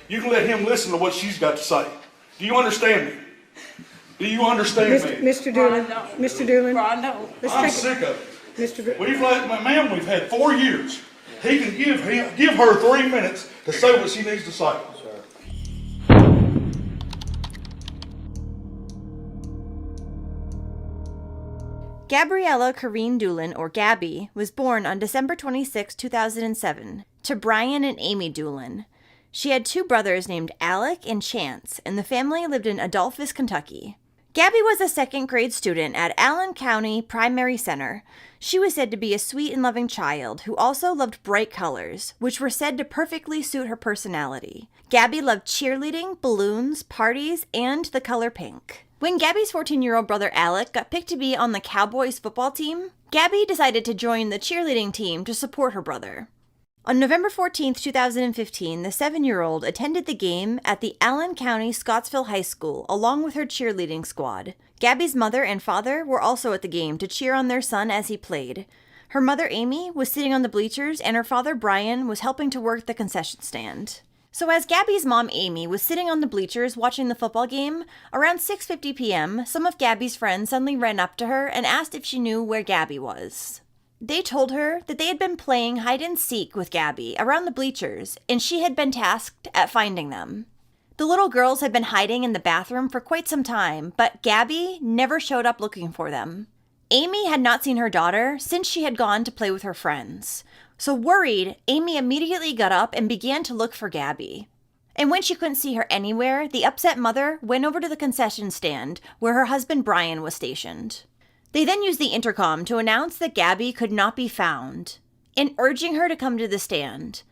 You can let him listen to what she's got to say. Do you understand me? Do you understand me? Mr. Doolin, Mr. Doolin. I'm sick of it. Mr. Doolin. We've had 4 years. He can give her 3 minutes to say what she needs to say. Gabriella Corrine Doolin, or Gabby, was born on December 26, 2007, to Brian and Amy Doolin. She had 2 brothers named Alec and Chance, and the family lived in Adolphus, Kentucky. Gabby was a 2nd grade student at Allen County Primary Center. She was said to be a sweet and loving child who also loved bright colors, which were said to perfectly suit her personality. Gabby loved cheerleading, balloons, parties, and the color pink. When Gabby's 14-year-old brother Alec got picked to be on the Cowboys football team, Gabby decided to join the cheerleading team to support her brother. On November 14, 2015, the 7-year-old attended the game at the Allen County Scottsville High School along with her cheerleading squad. Gabby's mother and father were also at the game to cheer on their son as he played. Her mother, Amy, was sitting on the bleachers, and her father, Brian, was helping to work the concession stand. So as Gabby's mom, Amy, was sitting on the bleachers watching the football game, around 6:50 p.m., some of Gabby's friends suddenly ran up to her and asked if she knew where Gabby was. They told her that they had been playing hide-and-seek with Gabby around the bleachers, and she had been tasked at finding them. The little girls had been hiding in the bathroom for quite some time, but Gabby never showed up looking for them. Amy had not seen her daughter since she had gone to play with her friends. So worried, Amy immediately got up and began to look for Gabby. And when she couldn't see her anywhere, the upset mother went over to the concession stand where her husband Brian was stationed. They then used the intercom to announce that Gabby could not be found, and urging her to come to the stand.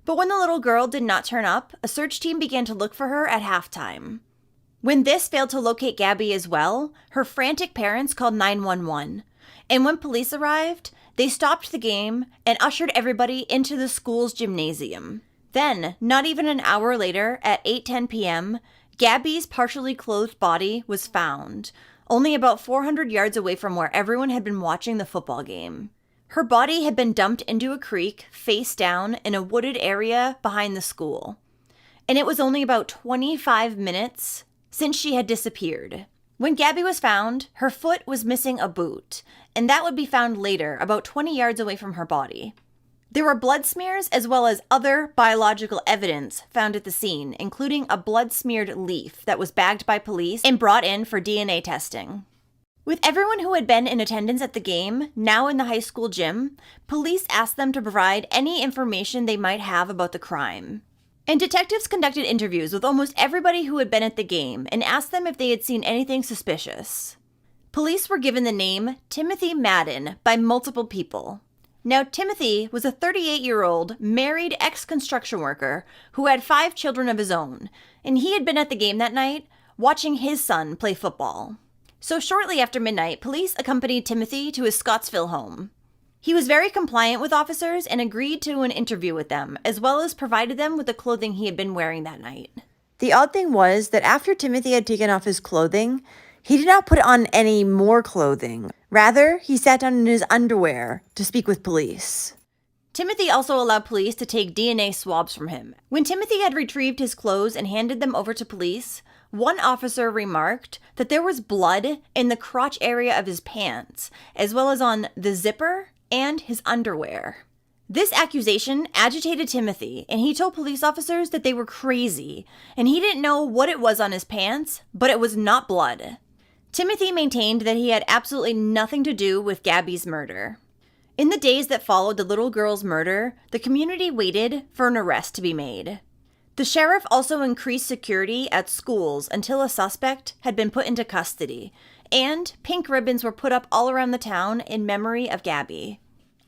But when the little girl did not turn up, a search team began to look for her at halftime. When this failed to locate Gabby as well, her frantic parents called 911. And when police arrived, they stopped the game and ushered everybody into the school's gymnasium. Then, not even an hour later, at 8:10 p.m., Gabby's partially clothed body was found, only about 400 yards away from where everyone had been watching the football game. Her body had been dumped into a creek, face down, in a wooded area behind the school. And it was only about 25 minutes since she had disappeared. When Gabby was found, her foot was missing a boot, and that would be found later, about 20 yards away from her body. There were blood smears as well as other biological evidence found at the scene, including a blood-smeared leaf that was bagged by police and brought in for DNA testing. With everyone who had been in attendance at the game now in the high school gym, police asked them to provide any information they might have about the crime. And detectives conducted interviews with almost everybody who had been at the game and asked them if they had seen anything suspicious. Police were given the name Timothy Madden by multiple people. Now, Timothy was a 38-year-old married ex-construction worker who had 5 children of his own, and he had been at the game that night watching his son play football. So shortly after midnight, police accompanied Timothy to his Scottsville home. He was very compliant with officers and agreed to an interview with them, as well as provided them with the clothing he had been wearing that night. The odd thing was that after Timothy had taken off his clothing, he did not put on any more clothing. Rather, he sat down in his underwear to speak with police. Timothy also allowed police to take DNA swabs from him. When Timothy had retrieved his clothes and handed them over to police, one officer remarked that there was blood in the crotch area of his pants, as well as on the zipper and his underwear. This accusation agitated Timothy, and he told police officers that they were crazy, and he didn't know what it was on his pants, but it was not blood. Timothy maintained that he had absolutely nothing to do with Gabby's murder. In the days that followed the little girl's murder, the community waited for an arrest to be made. The sheriff also increased security at schools until a suspect had been put into custody, and pink ribbons were put up all around the town in memory of Gabby.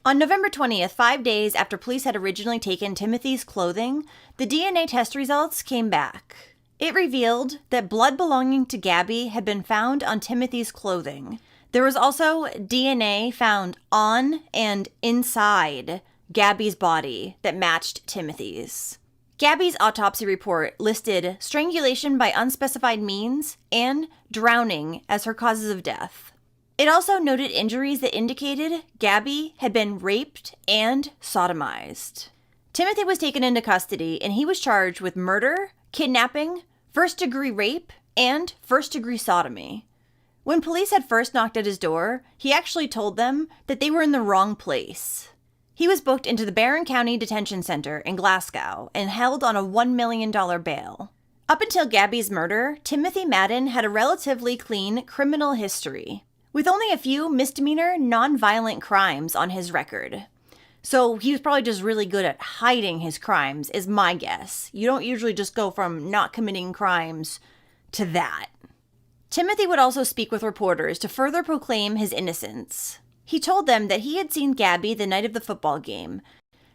On November 20th, 5 days after police had originally taken Timothy's clothing, the DNA test results came back. It revealed that blood belonging to Gabby had been found on Timothy's clothing. There was also DNA found on and inside Gabby's body that matched Timothy's. Gabby's autopsy report listed strangulation by unspecified means and drowning as her causes of death. It also noted injuries that indicated Gabby had been raped and sodomized. Timothy was taken into custody and he was charged with murder, kidnapping, first-degree rape, and first-degree sodomy. When police had first knocked at his door, he actually told them that they were in the wrong place. He was booked into the Barron County Detention Center in Glasgow and held on a $1 million bail. Up until Gabby's murder, Timothy Madden had a relatively clean criminal history, with only a few misdemeanor, non-violent crimes on his record. So he was probably just really good at hiding his crimes, is my guess. You don't usually just go from not committing crimes to that. Timothy would also speak with reporters to further proclaim his innocence. He told them that he had seen Gabby the night of the football game.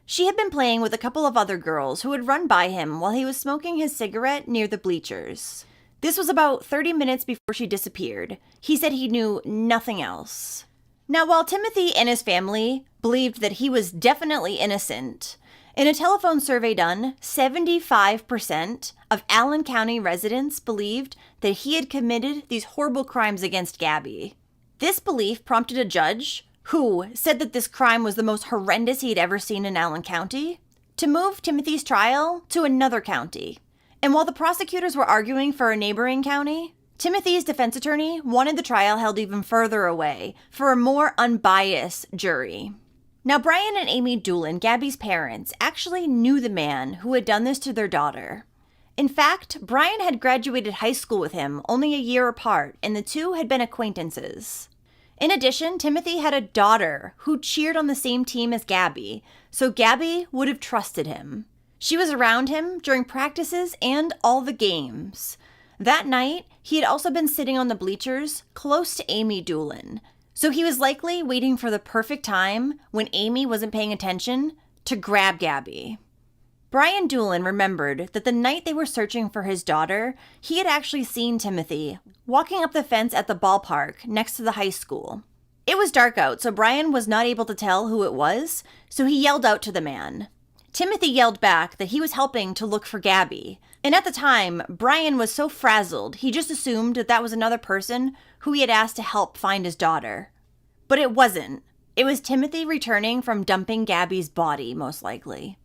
She had been playing with a couple of other girls who had run by him while he was smoking his cigarette near the bleachers. This was about 30 minutes before she disappeared. He said he knew nothing else. Now, while Timothy and his family believed that he was definitely innocent, in a telephone survey done, 75% of Allen County residents believed that he had committed these horrible crimes against Gabby. This belief prompted a judge, who said that this crime was the most horrendous he had ever seen in Allen County, to move Timothy's trial to another county. And while the prosecutors were arguing for a neighboring county, Timothy's defense attorney wanted the trial held even further away for a more unbiased jury. Now, Brian and Amy Doolin, Gabby's parents, actually knew the man who had done this to their daughter. In fact, Brian had graduated high school with him only a year apart, and the two had been acquaintances. In addition, Timothy had a daughter who cheered on the same team as Gabby, so Gabby would have trusted him. She was around him during practices and all the games. That night, he had also been sitting on the bleachers close to Amy Doolin, so he was likely waiting for the perfect time when Amy wasn't paying attention to grab Gabby. Brian Doolin remembered that the night they were searching for his daughter, he had actually seen Timothy walking up the fence at the ballpark next to the high school. It was dark out, so Brian was not able to tell who it was, so he yelled out to the man. Timothy yelled back that he was helping to look for Gabby, and at the time, Brian was so frazzled he just assumed that that was another person who he had asked to help find his daughter. But it wasn't. It was Timothy returning from dumping Gabby's body, most likely.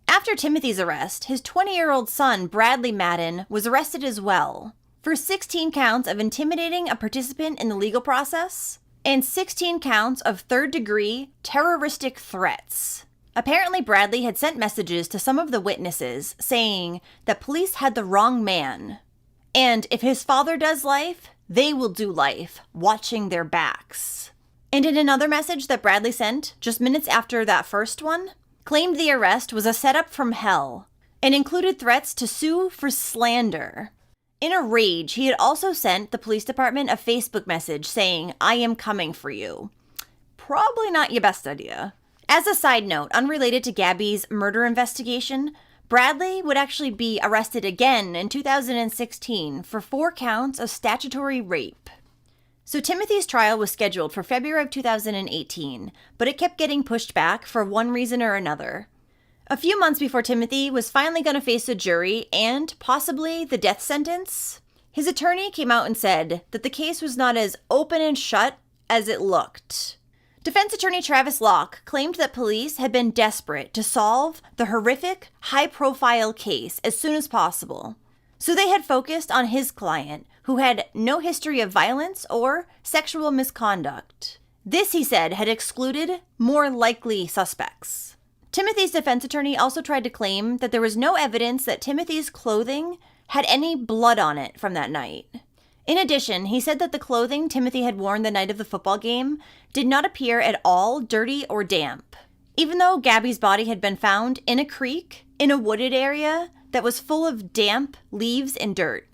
After Timothy's arrest, his 20-year-old son, Bradley Madden, was arrested as well for 16 counts of intimidating a participant in the legal process and 16 counts of third-degree terroristic threats. Apparently, Bradley had sent messages to some of the witnesses saying that police had the wrong man, and if his father does life, they will do life, watching their backs. And in another message that Bradley sent, just minutes after that first one, claimed the arrest was a setup from hell and included threats to sue for slander. In a rage, he had also sent the police department a Facebook message saying, "I am coming for you." Probably not your best idea. As a side note, unrelated to Gabby's murder investigation, Bradley would actually be arrested again in 2016 for 4 counts of statutory rape. So Timothy's trial was scheduled for February of 2018, but it kept getting pushed back for one reason or another. A few months before Timothy was finally going to face a jury and possibly the death sentence, his attorney came out and said that the case was not as open and shut as it looked. Defense attorney Travis Locke claimed that police had been desperate to solve the horrific, high-profile case as soon as possible. So they had focused on his client, who had no history of violence or sexual misconduct. This, he said, had excluded more likely suspects. Timothy's defense attorney also tried to claim that there was no evidence that Timothy's clothing had any blood on it from that night. In addition, he said that the clothing Timothy had worn the night of the football game did not appear at all dirty or damp, even though Gabby's body had been found in a creek in a wooded area that was full of damp leaves and dirt.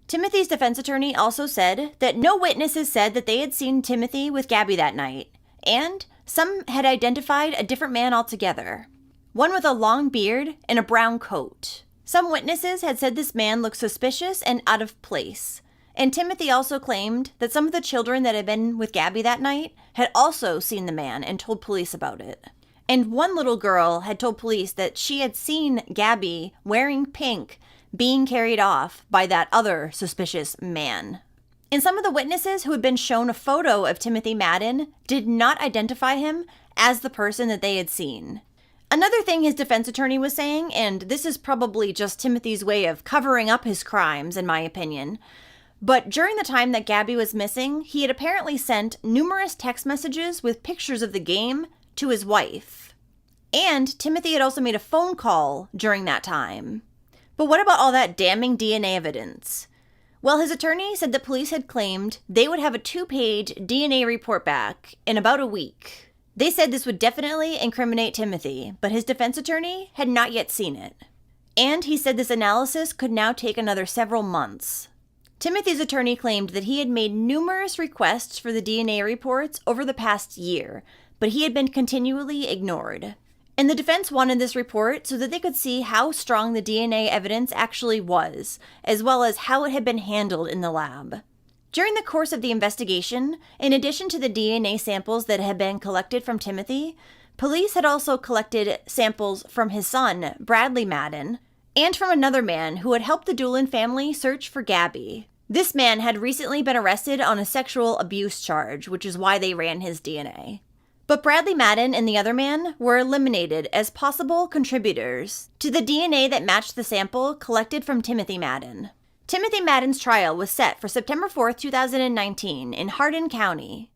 Timothy's defense attorney also said that no witnesses said that they had seen Timothy with Gabby that night, and some had identified a different man altogether, one with a long beard and a brown coat. Some witnesses had said this man looked suspicious and out of place, and Timothy also claimed that some of the children that had been with Gabby that night had also seen the man and told police about it. And one little girl had told police that she had seen Gabby wearing pink being carried off by that other suspicious man. And some of the witnesses who had been shown a photo of Timothy Madden did not identify him as the person that they had seen. Another thing his defense attorney was saying, and this is probably just Timothy's way of covering up his crimes, in my opinion, but during the time that Gabby was missing, he had apparently sent numerous text messages with pictures of the game to his wife. And Timothy had also made a phone call during that time. But what about all that damning DNA evidence? Well, his attorney said the police had claimed they would have a 2-page DNA report back in about a week. They said this would definitely incriminate Timothy, but his defense attorney had not yet seen it. And he said this analysis could now take another several months. Timothy's attorney claimed that he had made numerous requests for the DNA reports over the past year, but he had been continually ignored. And the defense wanted this report so that they could see how strong the DNA evidence actually was, as well as how it had been handled in the lab. During the course of the investigation, in addition to the DNA samples that had been collected from Timothy, police had also collected samples from his son, Bradley Madden, and from another man who had helped the Doolin family search for Gabby. This man had recently been arrested on a sexual abuse charge, which is why they ran his DNA. But Bradley Madden and the other man were eliminated as possible contributors to the DNA that matched the sample collected from Timothy Madden. Timothy Madden's trial was set for September 4th, 2019 in Hardin County.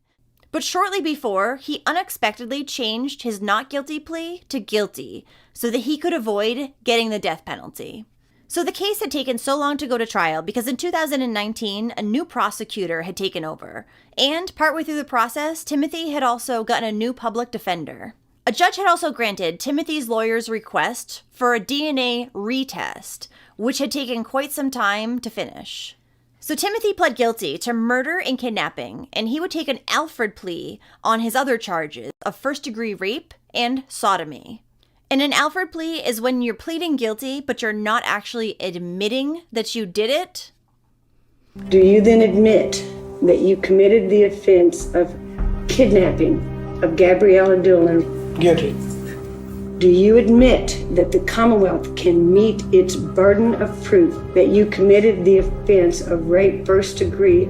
But shortly before, he unexpectedly changed his not guilty plea to guilty so that he could avoid getting the death penalty. So the case had taken so long to go to trial because in 2019, a new prosecutor had taken over. And partway through the process, Timothy had also gotten a new public defender. A judge had also granted Timothy's lawyer's request for a DNA retest, which had taken quite some time to finish. So Timothy pled guilty to murder and kidnapping, and he would take an Alfred plea on his other charges of first-degree rape and sodomy. And an Alfred plea is when you're pleading guilty, but you're not actually admitting that you did it. Do you then admit that you committed the offense of kidnapping of Gabriella Doolin? Guilty. Do you admit that the Commonwealth can meet its burden of proof that you committed the offense of rape first degree,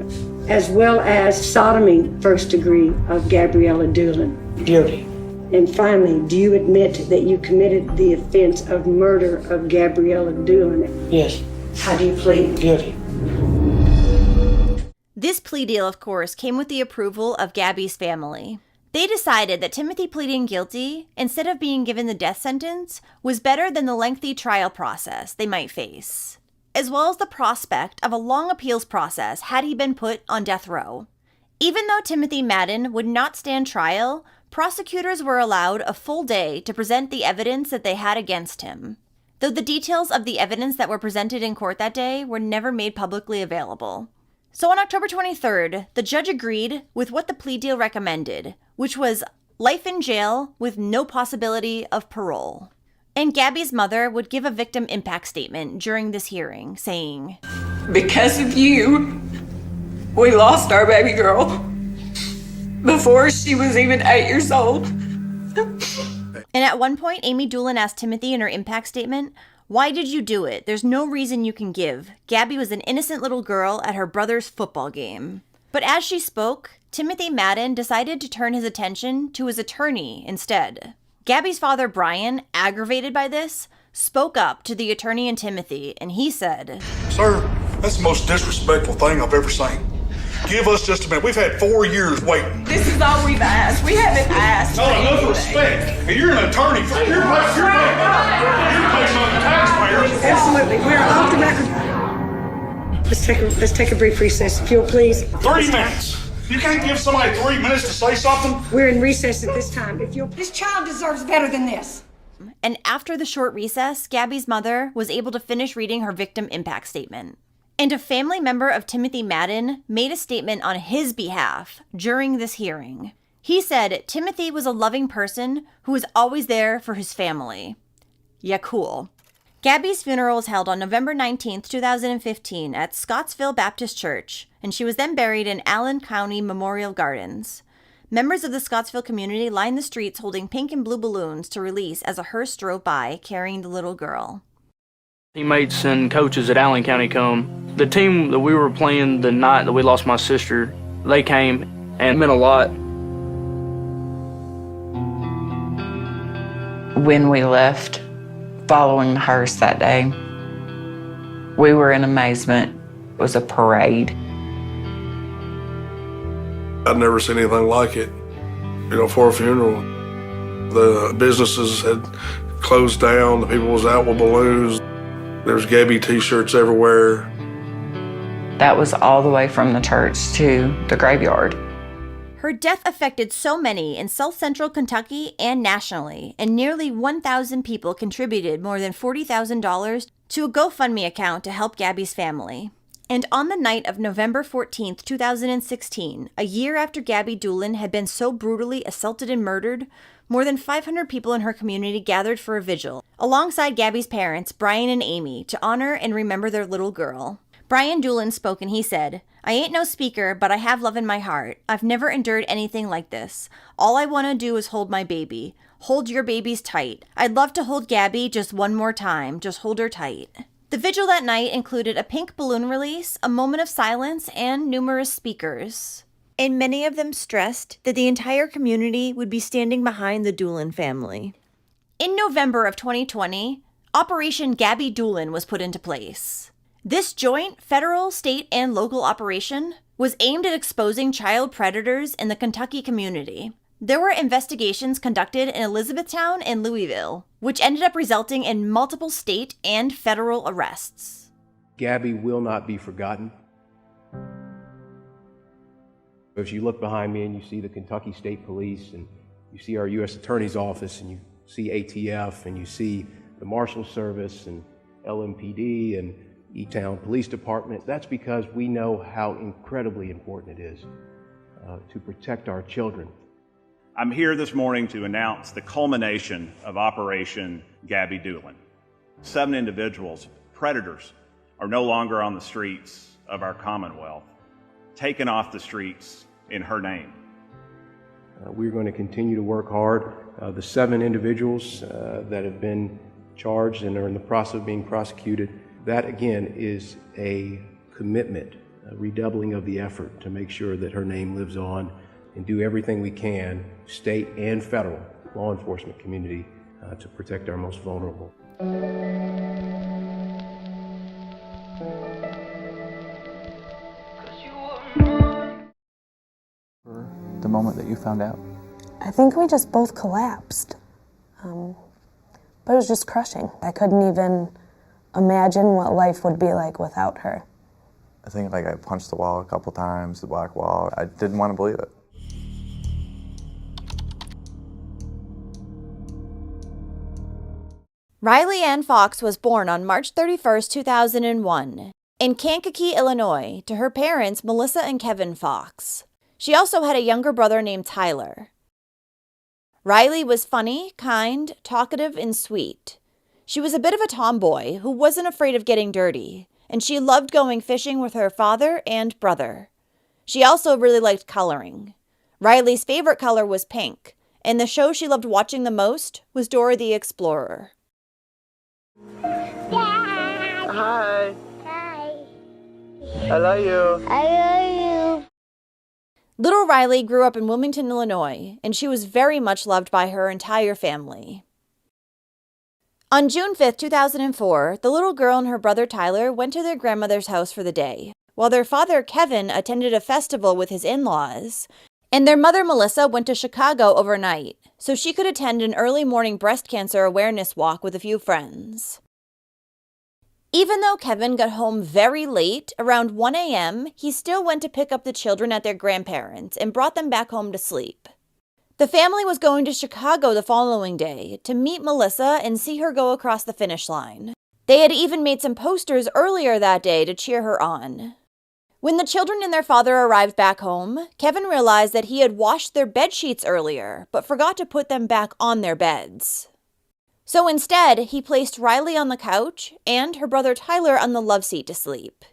as well as sodomy first degree of Gabriella Doolin? Guilty. And finally, do you admit that you committed the offense of murder of Gabriella Doolin? Yes. How do you plead? Guilty. This plea deal, of course, came with the approval of Gabby's family. They decided that Timothy pleading guilty, instead of being given the death sentence, was better than the lengthy trial process they might face, as well as the prospect of a long appeals process had he been put on death row. Even though Timothy Madden would not stand trial, prosecutors were allowed a full day to present the evidence that they had against him, though the details of the evidence that were presented in court that day were never made publicly available. So on October 23rd, the judge agreed with what the plea deal recommended, which was life in jail with no possibility of parole. And Gabby's mother would give a victim impact statement during this hearing, saying, "Because of you, we lost our baby girl before she was even 8 years old." And at one point, Amy Doolin asked Timothy in her impact statement, "Why did you do it? There's no reason you can give. Gabby was an innocent little girl at her brother's football game." But as she spoke, Timothy Madden decided to turn his attention to his attorney instead. Gabby's father, Brian, aggravated by this, spoke up to the attorney and Timothy, and he said, Sir, that's the most disrespectful thing I've ever seen. Give us just a minute. We've had 4 years waiting. This is all we've asked. We haven't asked. Not enough respect. And you're an attorney. You're placing on the taxpayers. Absolutely. We're off the record. Let's take a brief recess, if you'll please. 3 minutes. You can't give somebody 3 minutes to say something? We're in recess at this time. This child deserves better than this. and after the short recess, Gabby's mother was able to finish reading her victim impact statement. And a family member of Timothy Madden made a statement on his behalf during this hearing. He said Timothy was a loving person who was always there for his family. Yeah, cool. Gabby's funeral was held on November 19th, 2015 at Scottsville Baptist Church, and she was then buried in Allen County Memorial Gardens. Members of the Scottsville community lined the streets holding pink and blue balloons to release as a hearse drove by carrying the little girl. Teammates and coaches at Allen County come. The team that we were playing the night that we lost my sister, they came and it meant a lot. When we left following the hearse that day, we were in amazement. It was a parade. I'd never seen anything like it. For a funeral, the businesses had closed down, the people was out with balloons. There's Gabby t-shirts everywhere. That was all the way from the church to the graveyard. Her death affected so many in South Central Kentucky and nationally, and nearly 1,000 people contributed more than $40,000 to a GoFundMe account to help Gabby's family. And on the night of November 14th, 2016, a year after Gabby Doolin had been so brutally assaulted and murdered, more than 500 people in her community gathered for a vigil, alongside Gabby's parents, Brian and Amy, to honor and remember their little girl. Brian Doolin spoke and he said, "I ain't no speaker, but I have love in my heart. I've never endured anything like this. All I want to do is hold my baby. Hold your babies tight. I'd love to hold Gabby just one more time. Just hold her tight." The vigil that night included a pink balloon release, a moment of silence, and numerous speakers. And many of them stressed that the entire community would be standing behind the Doolin family. In November of 2020, Operation Gabby Doolin was put into place. This joint federal, state, and local operation was aimed at exposing child predators in the Kentucky community. There were investigations conducted in Elizabethtown and Louisville, which ended up resulting in multiple state and federal arrests. Gabby will not be forgotten. As you look behind me and you see the Kentucky State Police and you see our U.S. Attorney's Office and you see ATF and you see the Marshal Service and LMPD and E-Town Police Department, that's because we know how incredibly important it is to protect our children. I'm here this morning to announce the culmination of Operation Gabby Doolin. 7 individuals, predators, are no longer on the streets of our Commonwealth, taken off the streets in her name. We're going to continue to work hard. The 7 individuals that have been charged and are in the process of being prosecuted, that again is a commitment, a redoubling of the effort to make sure that her name lives on and do everything we can, state and federal law enforcement community, to protect our most vulnerable. The moment that you found out? I think we just both collapsed. But it was just crushing. I couldn't even imagine what life would be like without her. I think I punched the wall a couple times, the black wall. I didn't want to believe it. Riley Ann Fox was born on March 31st, 2001, in Kankakee, Illinois, to her parents, Melissa and Kevin Fox. She also had a younger brother named Tyler. Riley was funny, kind, talkative, and sweet. She was a bit of a tomboy who wasn't afraid of getting dirty, and she loved going fishing with her father and brother. She also really liked coloring. Riley's favorite color was pink, and the show she loved watching the most was Dora the Explorer. Dad! Hi. Hi. I love you. I love you. Little Riley grew up in Wilmington, Illinois, and she was very much loved by her entire family. On June 5th, 2004, the little girl and her brother Tyler went to their grandmother's house for the day, while their father Kevin attended a festival with his in-laws, and their mother Melissa went to Chicago overnight, so she could attend an early morning breast cancer awareness walk with a few friends. Even though Kevin got home very late, around 1 a.m., he still went to pick up the children at their grandparents' and brought them back home to sleep. The family was going to Chicago the following day to meet Melissa and see her go across the finish line. They had even made some posters earlier that day to cheer her on. When the children and their father arrived back home, Kevin realized that he had washed their bed sheets earlier, but forgot to put them back on their beds. So instead, he placed Riley on the couch and her brother Tyler on the love seat to sleep.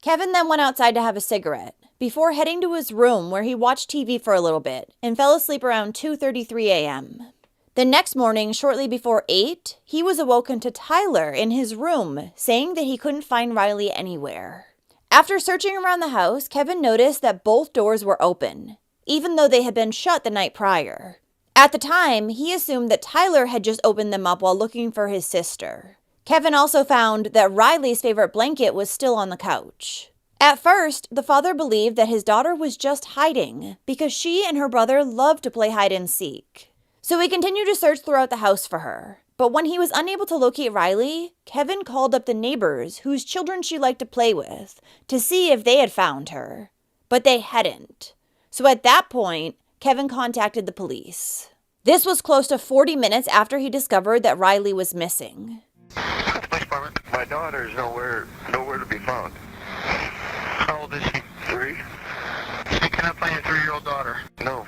Kevin then went outside to have a cigarette, before heading to his room where he watched TV for a little bit and fell asleep around 2:33 a.m. The next morning, shortly before 8, he was awoken to Tyler in his room, saying that he couldn't find Riley anywhere. After searching around the house, Kevin noticed that both doors were open, even though they had been shut the night prior. At the time, he assumed that Tyler had just opened them up while looking for his sister. Kevin also found that Riley's favorite blanket was still on the couch. At first, the father believed that his daughter was just hiding because she and her brother loved to play hide and seek. So he continued to search throughout the house for her. But when he was unable to locate Riley, Kevin called up the neighbors whose children she liked to play with to see if they had found her. But they hadn't. So at that point, Kevin contacted the police. This was close to 40 minutes after he discovered that Riley was missing. My daughter is nowhere to be found. How old is she? 3? She cannot find your 3-year-old daughter. No.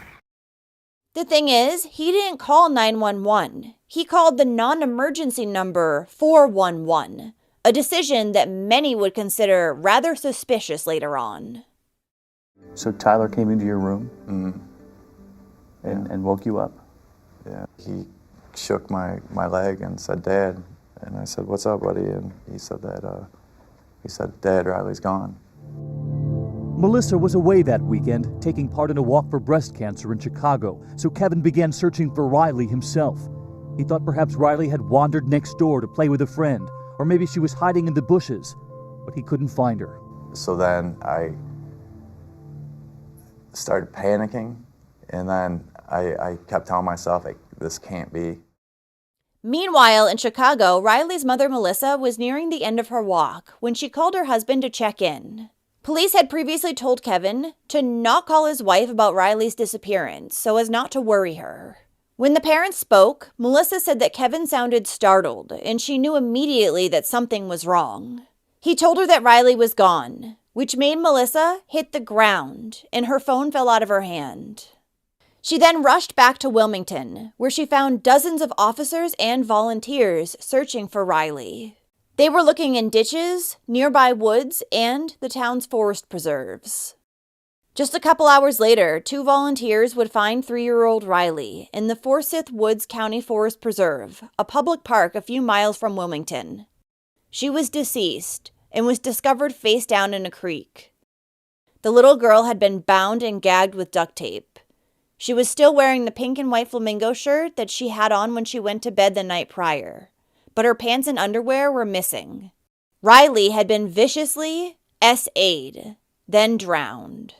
The thing is, he didn't call 911. He called the non-emergency number 411, a decision that many would consider rather suspicious later on. So Tyler came into your room and woke you up? Yeah, he shook my leg and said, "Dad." And I said, "What's up, buddy?" And he said, "Dad, Riley's gone." Melissa was away that weekend, taking part in a walk for breast cancer in Chicago, so Kevin began searching for Riley himself. He thought perhaps Riley had wandered next door to play with a friend, or maybe she was hiding in the bushes, but he couldn't find her. So then I started panicking, and then I kept telling myself, this can't be. Meanwhile, in Chicago, Riley's mother, Melissa, was nearing the end of her walk when she called her husband to check in. Police had previously told Kevin to not call his wife about Riley's disappearance so as not to worry her. When the parents spoke, Melissa said that Kevin sounded startled and she knew immediately that something was wrong. He told her that Riley was gone, which made Melissa hit the ground and her phone fell out of her hand. She then rushed back to Wilmington, where she found dozens of officers and volunteers searching for Riley. They were looking in ditches, nearby woods, and the town's forest preserves. Just a couple hours later, 2 volunteers would find 3-year-old Riley in the Forsyth Woods County Forest Preserve, a public park a few miles from Wilmington. She was deceased and was discovered face down in a creek. The little girl had been bound and gagged with duct tape. She was still wearing the pink and white flamingo shirt that she had on when she went to bed the night prior, but her pants and underwear were missing. Riley had been viciously SA'd, then drowned.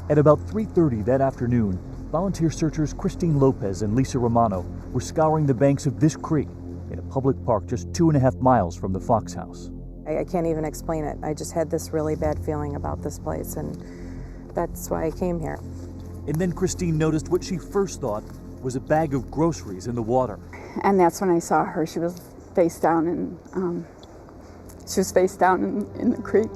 At about 3:30 that afternoon, volunteer searchers Christine Lopez and Lisa Romano were scouring the banks of this creek in a public park just 2.5 miles from the Fox house. I can't even explain it. I just had this really bad feeling about this place, and that's why I came here. And then Christine noticed what she first thought was a bag of groceries in the water. And that's when I saw her. She was face down in the creek.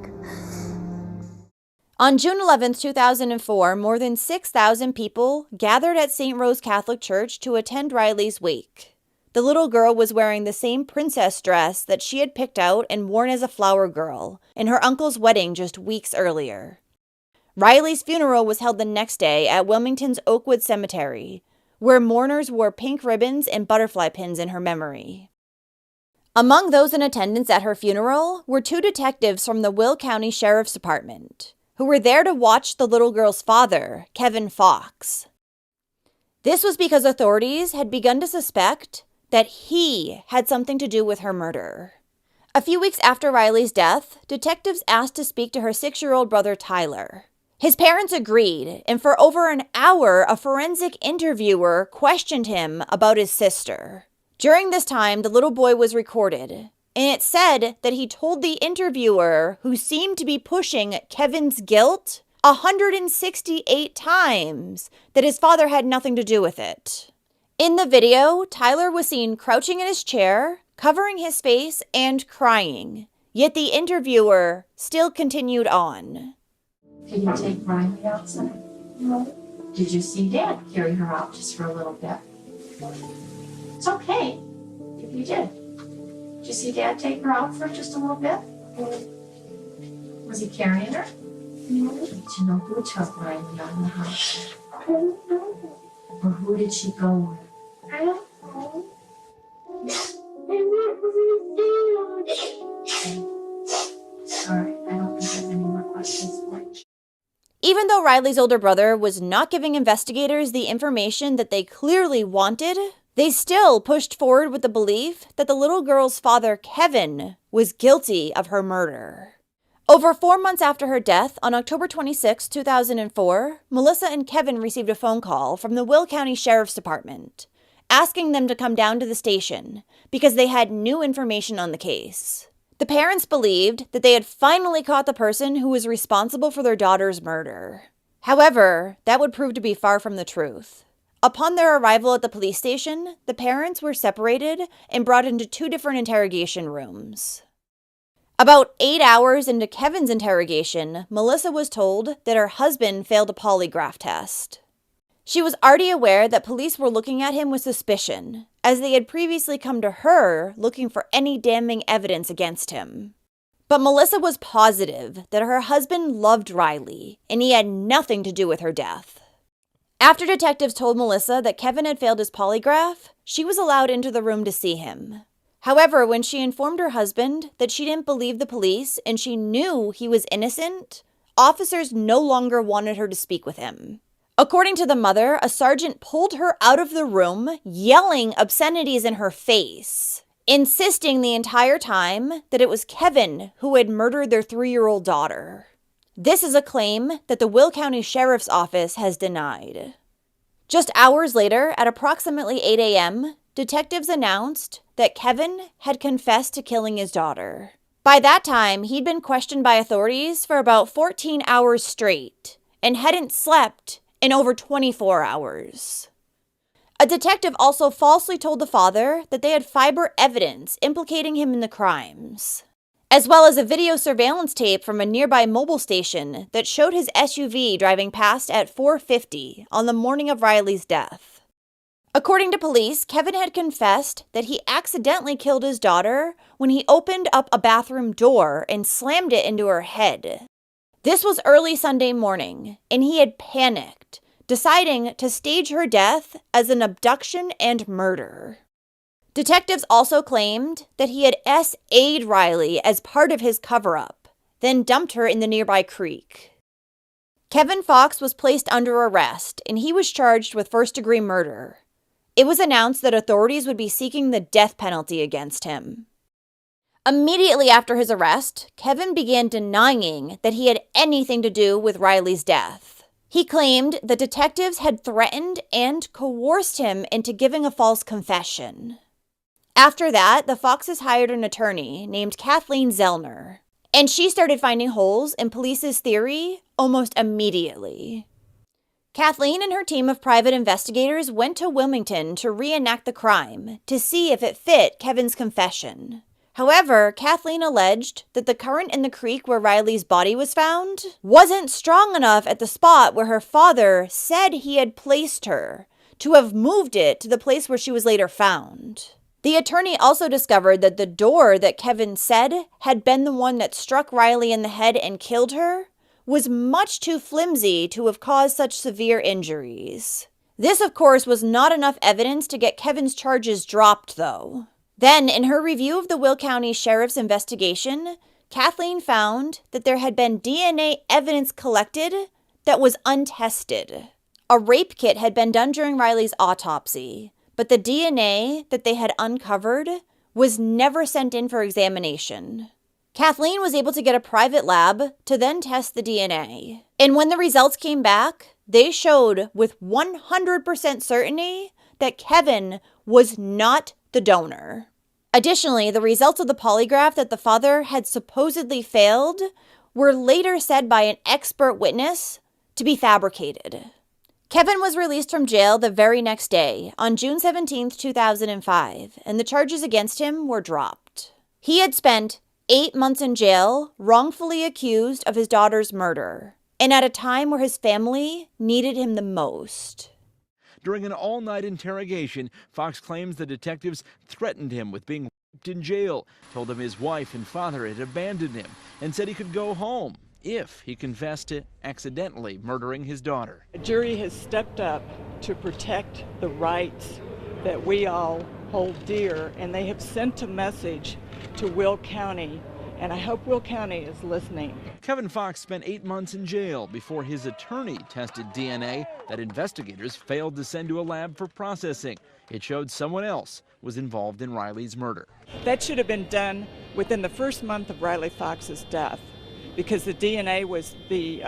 On June 11, 2004, more than 6,000 people gathered at St. Rose Catholic Church to attend Riley's wake. The little girl was wearing the same princess dress that she had picked out and worn as a flower girl in her uncle's wedding just weeks earlier. Riley's funeral was held the next day at Wilmington's Oakwood Cemetery, where mourners wore pink ribbons and butterfly pins in her memory. Among those in attendance at her funeral were 2 detectives from the Will County Sheriff's Department, who were there to watch the little girl's father, Kevin Fox. This was because authorities had begun to suspect that he had something to do with her murder. A few weeks after Riley's death, detectives asked to speak to her 6-year-old brother, Tyler. His parents agreed, and for over an hour, a forensic interviewer questioned him about his sister. During this time, the little boy was recorded, and it said that he told the interviewer, who seemed to be pushing Kevin's guilt, 168 times that his father had nothing to do with it. In the video, Tyler was seen crouching in his chair, covering his face, and crying, yet the interviewer still continued on. Can you take Riley outside? No. Did you see Dad carry her out just for a little bit? It's okay if you did. Did you see Dad take her out for just a little bit? Was he carrying her? No. Did you know who took Riley out of the house? I don't know. Or who did she go with? I don't know. Sorry, I don't think there's any more questions for you. Even though Riley's older brother was not giving investigators the information that they clearly wanted, they still pushed forward with the belief that the little girl's father, Kevin, was guilty of her murder. Over 4 months after her death, on October 26, 2004, Melissa and Kevin received a phone call from the Will County Sheriff's Department, asking them to come down to the station because they had new information on the case. The parents believed that they had finally caught the person who was responsible for their daughter's murder. However, that would prove to be far from the truth. Upon their arrival at the police station, the parents were separated and brought into 2 different interrogation rooms. About 8 hours into Kevin's interrogation, Melissa was told that her husband failed a polygraph test. She was already aware that police were looking at him with suspicion, as they had previously come to her looking for any damning evidence against him. But Melissa was positive that her husband loved Riley, and he had nothing to do with her death. After detectives told Melissa that Kevin had failed his polygraph, she was allowed into the room to see him. However, when she informed her husband that she didn't believe the police and she knew he was innocent, officers no longer wanted her to speak with him. According to the mother, a sergeant pulled her out of the room, yelling obscenities in her face, insisting the entire time that it was Kevin who had murdered their 3-year-old daughter. This is a claim that the Will County Sheriff's Office has denied. Just hours later, at approximately 8 a.m., detectives announced that Kevin had confessed to killing his daughter. By that time, he'd been questioned by authorities for about 14 hours straight and hadn't slept in over 24 hours. A detective also falsely told the father that they had fiber evidence implicating him in the crimes, as well as a video surveillance tape from a nearby mobile station that showed his SUV driving past at 4:50 on the morning of Riley's death. According to police, Kevin had confessed that he accidentally killed his daughter when he opened up a bathroom door and slammed it into her head. This was early Sunday morning, and he had panicked, deciding to stage her death as an abduction and murder. Detectives also claimed that he had SA'd Riley as part of his cover-up, then dumped her in the nearby creek. Kevin Fox was placed under arrest, and he was charged with first-degree murder. It was announced that authorities would be seeking the death penalty against him. Immediately after his arrest, Kevin began denying that he had anything to do with Riley's death. He claimed that detectives had threatened and coerced him into giving a false confession. After that, the Foxes hired an attorney named Kathleen Zellner, and she started finding holes in police's theory almost immediately. Kathleen and her team of private investigators went to Wilmington to reenact the crime to see if it fit Kevin's confession. However, Kathleen alleged that the current in the creek where Riley's body was found wasn't strong enough at the spot where her father said he had placed her to have moved it to the place where she was later found. The attorney also discovered that the door that Kevin said had been the one that struck Riley in the head and killed her was much too flimsy to have caused such severe injuries. This, of course, was not enough evidence to get Kevin's charges dropped, though. Then, in her review of the Will County Sheriff's investigation, Kathleen found that there had been DNA evidence collected that was untested. A rape kit had been done during Riley's autopsy, but the DNA that they had uncovered was never sent in for examination. Kathleen was able to get a private lab to then test the DNA. And when the results came back, they showed with 100% certainty that Kevin was not the donor. Additionally, the results of the polygraph that the father had supposedly failed were later said by an expert witness to be fabricated. Kevin was released from jail the very next day, on June 17, 2005, and the charges against him were dropped. He had spent 8 months in jail, wrongfully accused of his daughter's murder, and at a time where his family needed him the most. During an all-night interrogation, Fox claims the detectives threatened him with being raped in jail, told him his wife and father had abandoned him, and said he could go home if he confessed to accidentally murdering his daughter. The jury has stepped up to protect the rights that we all hold dear, and they have sent a message to Will County And I hope Will County is listening. Kevin Fox spent 8 months in jail before his attorney tested DNA that investigators failed to send to a lab for processing. It showed someone else was involved in Riley's murder. That should have been done within the first month of Riley Fox's death, because the DNA was, the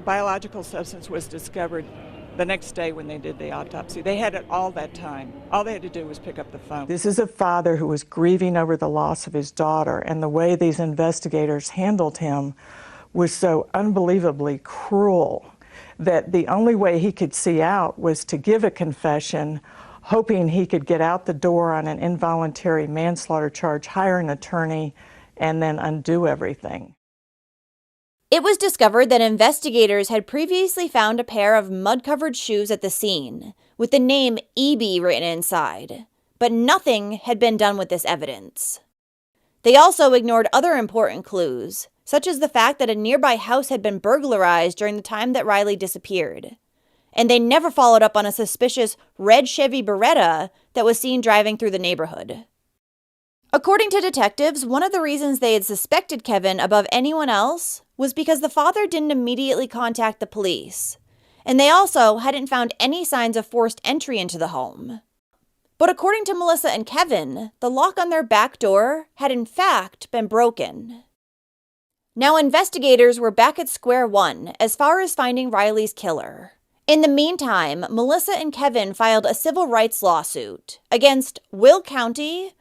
biological substance was discovered the next day when they did the autopsy. They had it all that time. All they had to do was pick up the phone. This is a father who was grieving over the loss of his daughter, and the way these investigators handled him was so unbelievably cruel that the only way he could see out was to give a confession, hoping he could get out the door on an involuntary manslaughter charge, hire an attorney, and then undo everything. It was discovered that investigators had previously found a pair of mud-covered shoes at the scene, with the name EB written inside, but nothing had been done with this evidence. They also ignored other important clues, such as the fact that a nearby house had been burglarized during the time that Riley disappeared, and they never followed up on a suspicious red Chevy Beretta that was seen driving through the neighborhood. According to detectives, one of the reasons they had suspected Kevin above anyone else was because the father didn't immediately contact the police, and they also hadn't found any signs of forced entry into the home. But according to Melissa and Kevin, the lock on their back door had in fact been broken. Now investigators were back at square one as far as finding Riley's killer. In the meantime, Melissa and Kevin filed a civil rights lawsuit against Will County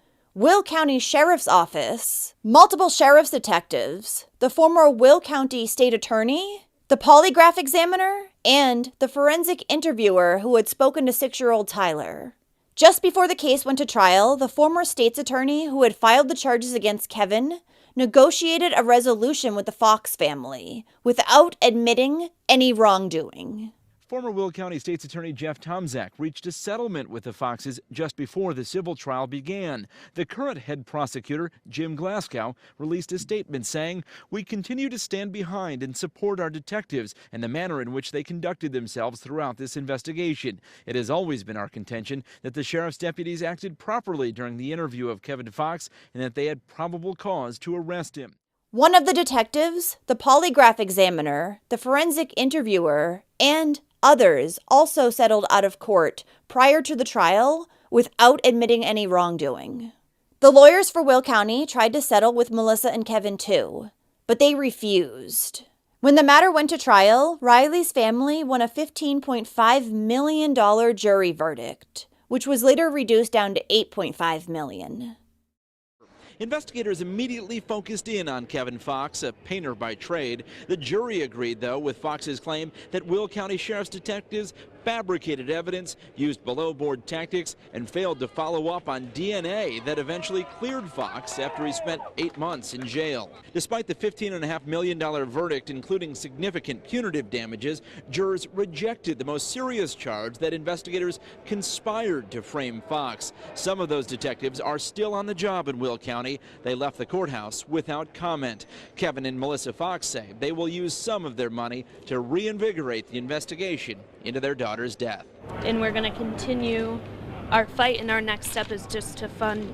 Sheriff's Office, multiple sheriff's detectives, the former Will County State Attorney, the polygraph examiner, and the forensic interviewer who had spoken to 6-year-old Tyler. Just before the case went to trial, the former state's attorney who had filed the charges against Kevin negotiated a resolution with the Fox family without admitting any wrongdoing. Former Will County State's Attorney Jeff Tomczak reached a settlement with the Foxes just before the civil trial began. The current head prosecutor, Jim Glasgow, released a statement saying, "We continue to stand behind and support our detectives and the manner in which they conducted themselves throughout this investigation. It has always been our contention that the sheriff's deputies acted properly during the interview of Kevin Fox and that they had probable cause to arrest him." One of the detectives, the polygraph examiner, the forensic interviewer, and others also settled out of court prior to the trial without admitting any wrongdoing. The lawyers for Will County tried to settle with Melissa and Kevin too, but they refused. When the matter went to trial, Riley's family won a $15.5 million jury verdict, which was later reduced down to $8.5 million. Investigators immediately focused in on Kevin Fox, a painter by trade. The jury agreed, though, with Fox's claim that Will County Sheriff's detectives fabricated evidence, used below-board tactics, and failed to follow up on DNA that eventually cleared Fox after he spent 8 months in jail. Despite the $15.5 million verdict, including significant punitive damages, jurors rejected the most serious charge that investigators conspired to frame Fox. Some of those detectives are still on the job in Will County. They left the courthouse without comment. Kevin and Melissa Fox say they will use some of their money to reinvigorate the investigation into their daughter's death. And we're going to continue our fight, and our next step is just to fund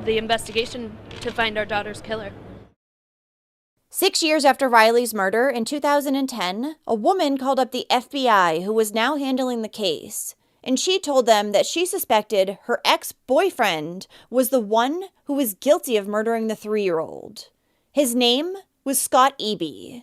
the investigation to find our daughter's killer. 6 years after Riley's murder in 2010, a woman called up the FBI who was now handling the case, and she told them that she suspected her ex-boyfriend was the one who was guilty of murdering the 3-year-old. His name was Scott Eby.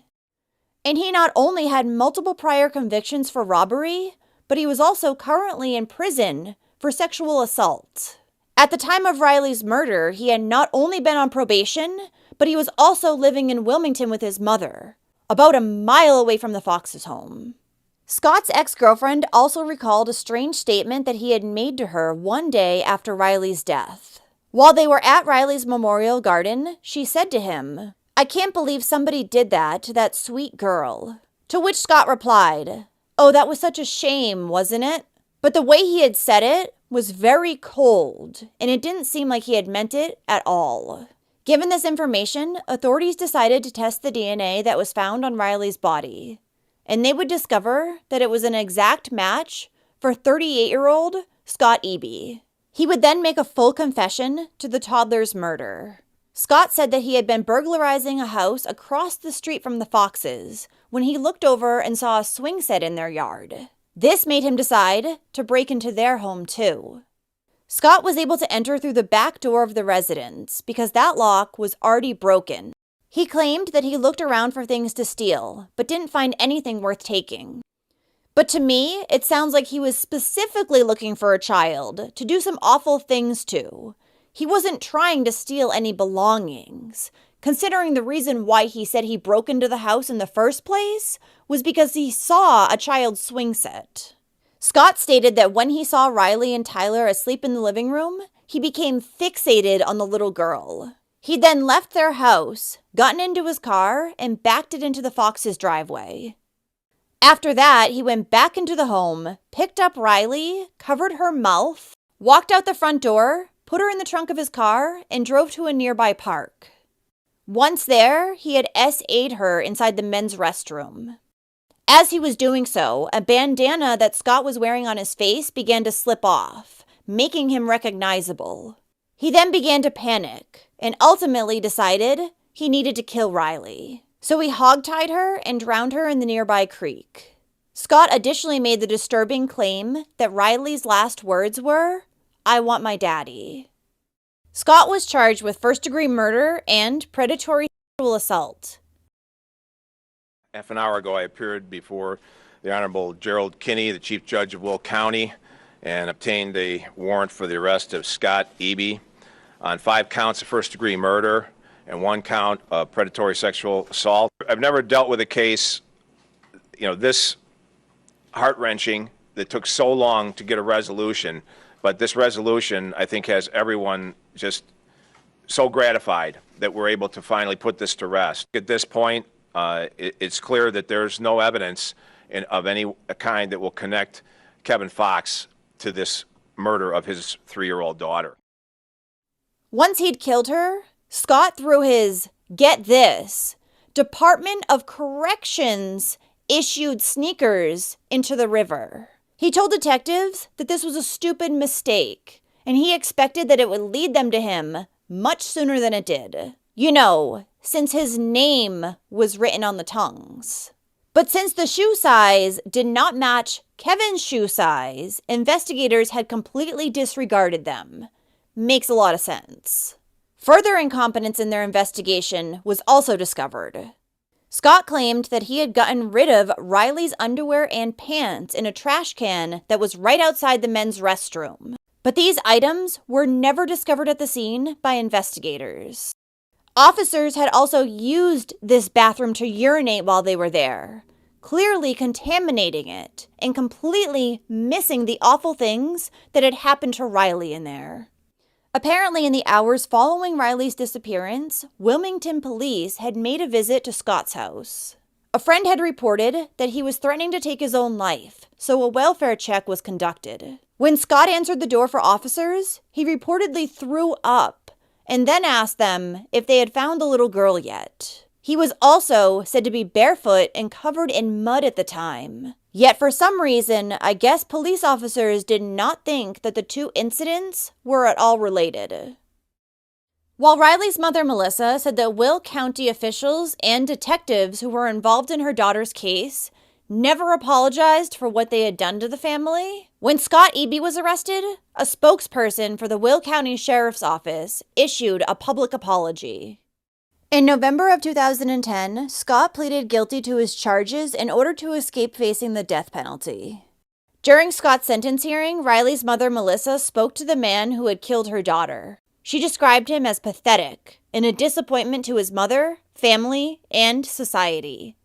And he not only had multiple prior convictions for robbery, but he was also currently in prison for sexual assault. At the time of Riley's murder, he had not only been on probation, but he was also living in Wilmington with his mother, about a mile away from the Fox's home. Scott's ex-girlfriend also recalled a strange statement that he had made to her one day after Riley's death. While they were at Riley's memorial garden, she said to him, "I can't believe somebody did that to that sweet girl." To which Scott replied, "Oh, that was such a shame, wasn't it?" But the way he had said it was very cold, and it didn't seem like he had meant it at all. Given this information, authorities decided to test the DNA that was found on Riley's body, and they would discover that it was an exact match for 38-year-old Scott Eby. He would then make a full confession to the toddler's murder. Scott said that he had been burglarizing a house across the street from the Foxes when he looked over and saw a swing set in their yard. This made him decide to break into their home too. Scott was able to enter through the back door of the residence because that lock was already broken. He claimed that he looked around for things to steal, but didn't find anything worth taking. But to me, it sounds like he was specifically looking for a child to do some awful things to. He wasn't trying to steal any belongings, considering the reason why he said he broke into the house in the first place was because he saw a child's swing set. Scott stated that when he saw Riley and Tyler asleep in the living room, he became fixated on the little girl. He then left their house, gotten into his car, and backed it into the Fox's driveway. After that, he went back into the home, picked up Riley, covered her mouth, walked out the front door, put her in the trunk of his car, and drove to a nearby park. Once there, he had SA'd her inside the men's restroom. As he was doing so, a bandana that Scott was wearing on his face began to slip off, making him recognizable. He then began to panic, and ultimately decided he needed to kill Riley. So he hogtied her and drowned her in the nearby creek. Scott additionally made the disturbing claim that Riley's last words were, "I want my daddy." Scott was charged with first-degree murder and predatory sexual assault. Half an hour ago, I appeared before the Honorable Gerald Kinney, the Chief Judge of Will County, and obtained a warrant for the arrest of Scott Eby on 5 counts of first-degree murder and 1 count of predatory sexual assault. I've never dealt with a case, this heart-wrenching that took so long to get a resolution. But this resolution, I think, has everyone just so gratified that we're able to finally put this to rest. At this point, it's clear that there's no evidence of any kind that will connect Kevin Fox to this murder of his 3-year-old daughter. Once he'd killed her, Scott threw his, get this, Department of Corrections issued sneakers into the river. He told detectives that this was a stupid mistake, and he expected that it would lead them to him much sooner than it did. Since his name was written on the tongues. But since the shoe size did not match Kevin's shoe size, investigators had completely disregarded them. Makes a lot of sense. Further incompetence in their investigation was also discovered. Scott claimed that he had gotten rid of Riley's underwear and pants in a trash can that was right outside the men's restroom. But these items were never discovered at the scene by investigators. Officers had also used this bathroom to urinate while they were there, clearly contaminating it and completely missing the awful things that had happened to Riley in there. Apparently, in the hours following Riley's disappearance, Wilmington police had made a visit to Scott's house. A friend had reported that he was threatening to take his own life, so a welfare check was conducted. When Scott answered the door for officers, he reportedly threw up and then asked them if they had found the little girl yet. He was also said to be barefoot and covered in mud at the time. Yet for some reason, I guess police officers did not think that the 2 incidents were at all related. While Riley's mother, Melissa, said that Will County officials and detectives who were involved in her daughter's case never apologized for what they had done to the family, when Scott Eby was arrested, a spokesperson for the Will County Sheriff's Office issued a public apology. In November of 2010, Scott pleaded guilty to his charges in order to escape facing the death penalty. During Scott's sentence hearing, Riley's mother, Melissa, spoke to the man who had killed her daughter. She described him as pathetic and a disappointment to his mother, family, and society.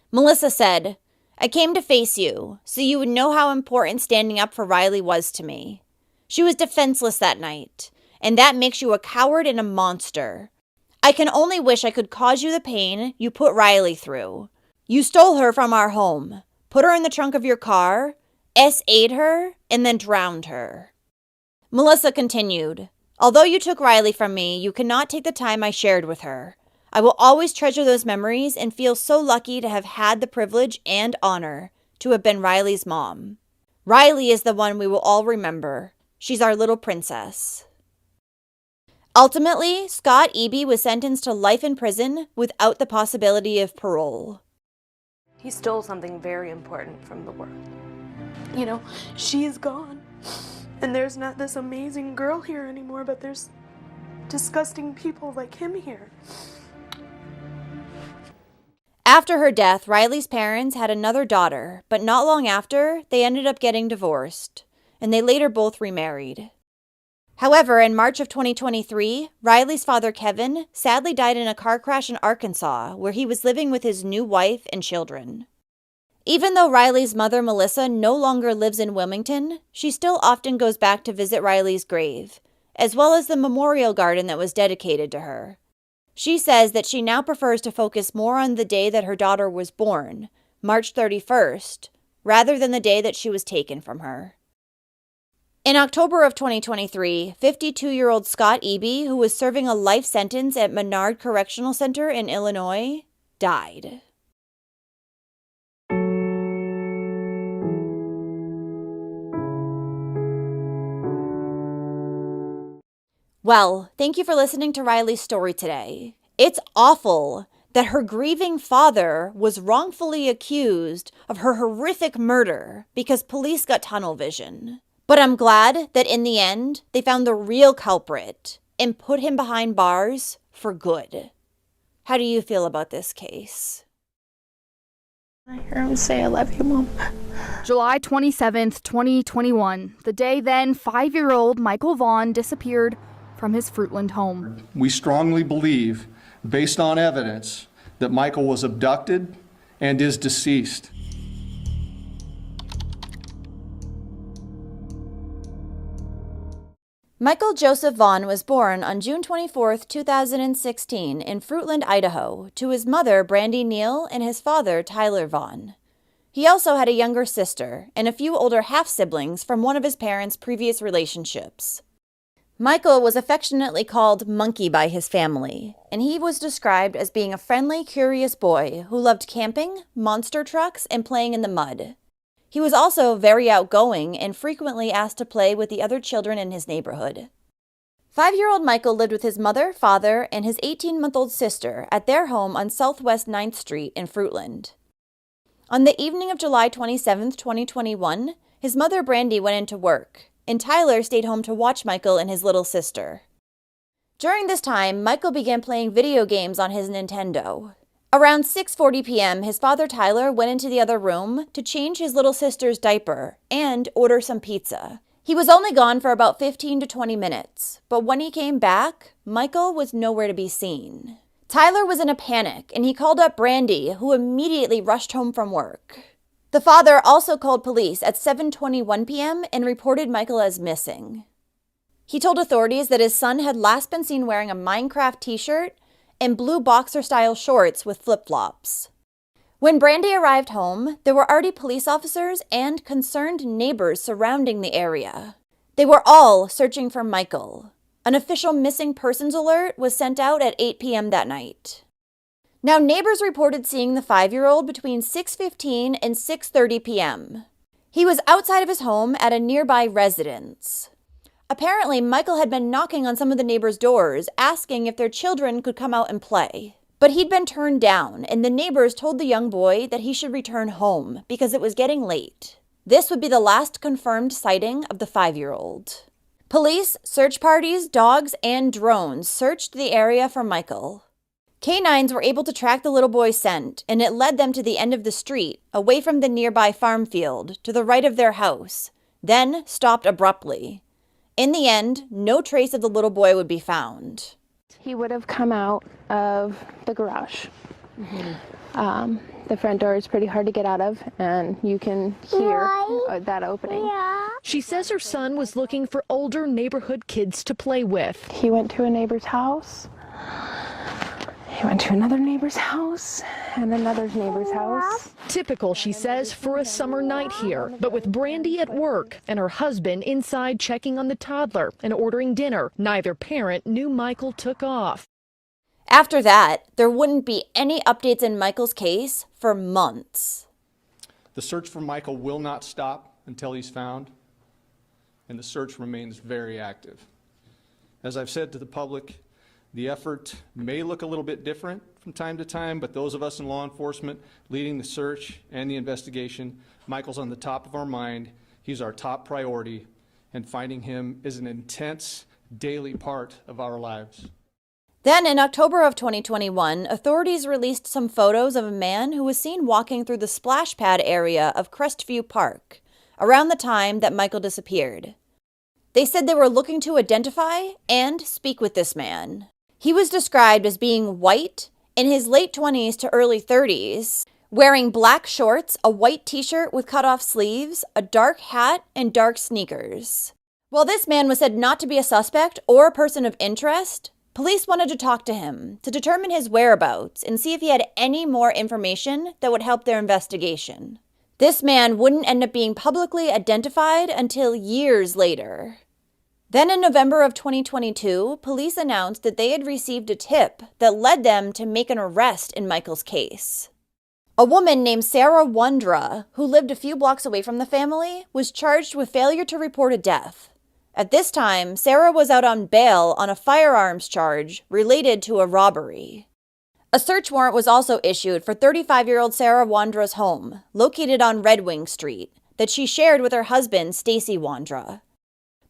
Melissa said, "I came to face you, so you would know how important standing up for Riley was to me. She was defenseless that night, and that makes you a coward and a monster. I can only wish I could cause you the pain you put Riley through. You stole her from our home, put her in the trunk of your car, SA'd her, and then drowned her." Melissa continued, "Although you took Riley from me, you cannot take the time I shared with her. I will always treasure those memories and feel so lucky to have had the privilege and honor to have been Riley's mom. Riley is the one we will all remember. She's our little princess." Ultimately, Scott Eby was sentenced to life in prison without the possibility of parole. He stole something very important from the world. You know, she's gone. And there's not this amazing girl here anymore, but there's disgusting people like him here. After her death, Riley's parents had another daughter, but not long after, they ended up getting divorced, and they later both remarried. However, in March of 2023, Riley's father, Kevin, sadly died in a car crash in Arkansas, where he was living with his new wife and children. Even though Riley's mother, Melissa, no longer lives in Wilmington, she still often goes back to visit Riley's grave, as well as the memorial garden that was dedicated to her. She says that she now prefers to focus more on the day that her daughter was born, March 31st, rather than the day that she was taken from her. In October of 2023, 52-year-old Scott Eby, who was serving a life sentence at Menard Correctional Center in Illinois, died. Well, thank you for listening to Riley's story today. It's awful that her grieving father was wrongfully accused of her horrific murder because police got tunnel vision. But I'm glad that in the end, they found the real culprit and put him behind bars for good. How do you feel about this case? I hear him say, "I love you, Mom." July 27th, 2021, the day then 5-year-old Michael Vaughan disappeared from his Fruitland home. We strongly believe, based on evidence, that Michael was abducted and is deceased. Michael Joseph Vaughan was born on June 24, 2016 in Fruitland, Idaho, to his mother, Brandy Neal, and his father, Tyler Vaughan. He also had a younger sister and a few older half-siblings from one of his parents' previous relationships. Michael was affectionately called Monkey by his family, and he was described as being a friendly, curious boy who loved camping, monster trucks, and playing in the mud. He was also very outgoing and frequently asked to play with the other children in his neighborhood. 5-year-old Michael lived with his mother, father, and his 18-month-old sister at their home on Southwest 9th Street in Fruitland. On the evening of July 27, 2021, his mother Brandy went into work, and Tyler stayed home to watch Michael and his little sister. During this time, Michael began playing video games on his Nintendo. Around 6:40 p.m., his father Tyler went into the other room to change his little sister's diaper and order some pizza. He was only gone for about 15 to 20 minutes, but when he came back, Michael was nowhere to be seen. Tyler was in a panic, and he called up Brandy, who immediately rushed home from work. The father also called police at 7:21 p.m. and reported Michael as missing. He told authorities that his son had last been seen wearing a Minecraft t-shirt and blue boxer-style shorts with flip-flops. When Brandy arrived home, there were already police officers and concerned neighbors surrounding the area. They were all searching for Michael. An official missing persons alert was sent out at 8 p.m. that night. Now, neighbors reported seeing the 5-year-old between 6:15 and 6:30 p.m. He was outside of his home at a nearby residence. Apparently, Michael had been knocking on some of the neighbors' doors, asking if their children could come out and play. But he'd been turned down, and the neighbors told the young boy that he should return home because it was getting late. This would be the last confirmed sighting of the 5-year-old. Police, search parties, dogs, and drones searched the area for Michael. Canines were able to track the little boy's scent, and it led them to the end of the street, away from the nearby farm field, to the right of their house, then stopped abruptly. In the end, no trace of the little boy would be found. He would have come out of the garage. The front door is pretty hard to get out of, and you can hear that opening. She says her son was looking for older neighborhood kids to play with. He went to a neighbor's house. He went to another neighbor's house and another neighbor's house. Typical, she says, for a summer night here, but with Brandy at work and her husband inside checking on the toddler and ordering dinner, neither parent knew Michael took off. After that, there wouldn't be any updates in Michael's case for months. The search for Michael will not stop until he's found, and the search remains very active. As I've said to the public, the effort may look a little bit different from time to time, but those of us in law enforcement leading the search and the investigation, Michael's on the top of our mind. He's our top priority, and finding him is an intense daily part of our lives. Then, in October of 2021, authorities released some photos of a man who was seen walking through the splash pad area of Crestview Park around the time that Michael disappeared. They said they were looking to identify and speak with this man. He was described as being white, in his late 20s to early 30s, wearing black shorts, a white t-shirt with cut-off sleeves, a dark hat, and dark sneakers. While this man was said not to be a suspect or a person of interest, police wanted to talk to him to determine his whereabouts and see if he had any more information that would help their investigation. This man wouldn't end up being publicly identified until years later. Then in November of 2022, police announced that they had received a tip that led them to make an arrest in Michael's case. A woman named Stacy Wandra, who lived a few blocks away from the family, was charged with failure to report a death. At this time, Sarah was out on bail on a firearms charge related to a robbery. A search warrant was also issued for 35-year-old Stacy Wandra's home, located on Red Wing Street, that she shared with her husband, Stacy Wandra.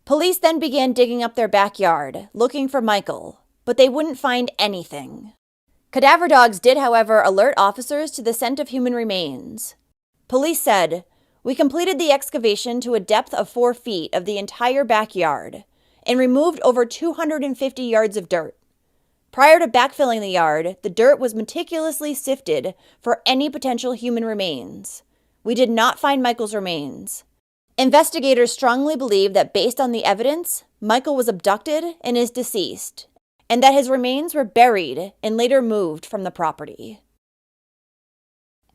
Police then began digging up their backyard, looking for Michael, but they wouldn't find anything. Cadaver dogs did, however, alert officers to the scent of human remains. Police said, "We completed the excavation to a depth of 4 feet of the entire backyard and removed over 250 yards of dirt. Prior to backfilling the yard, the dirt was meticulously sifted for any potential human remains. We did not find Michael's remains. Investigators strongly believe that based on the evidence, Michael was abducted and is deceased, and that his remains were buried and later moved from the property."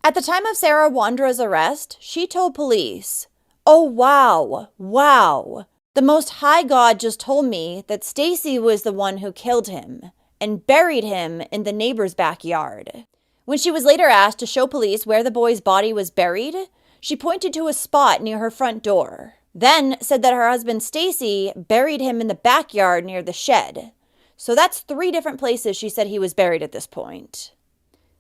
At the time of Stacy Wandra's arrest, she told police, "Oh, wow. The Most High God just told me that Stacy was the one who killed him and buried him in the neighbor's backyard." When she was later asked to show police where the boy's body was buried, she pointed to a spot near her front door, then said that her husband Stacy buried him in the backyard near the shed. So that's 3 different places she said he was buried at this point.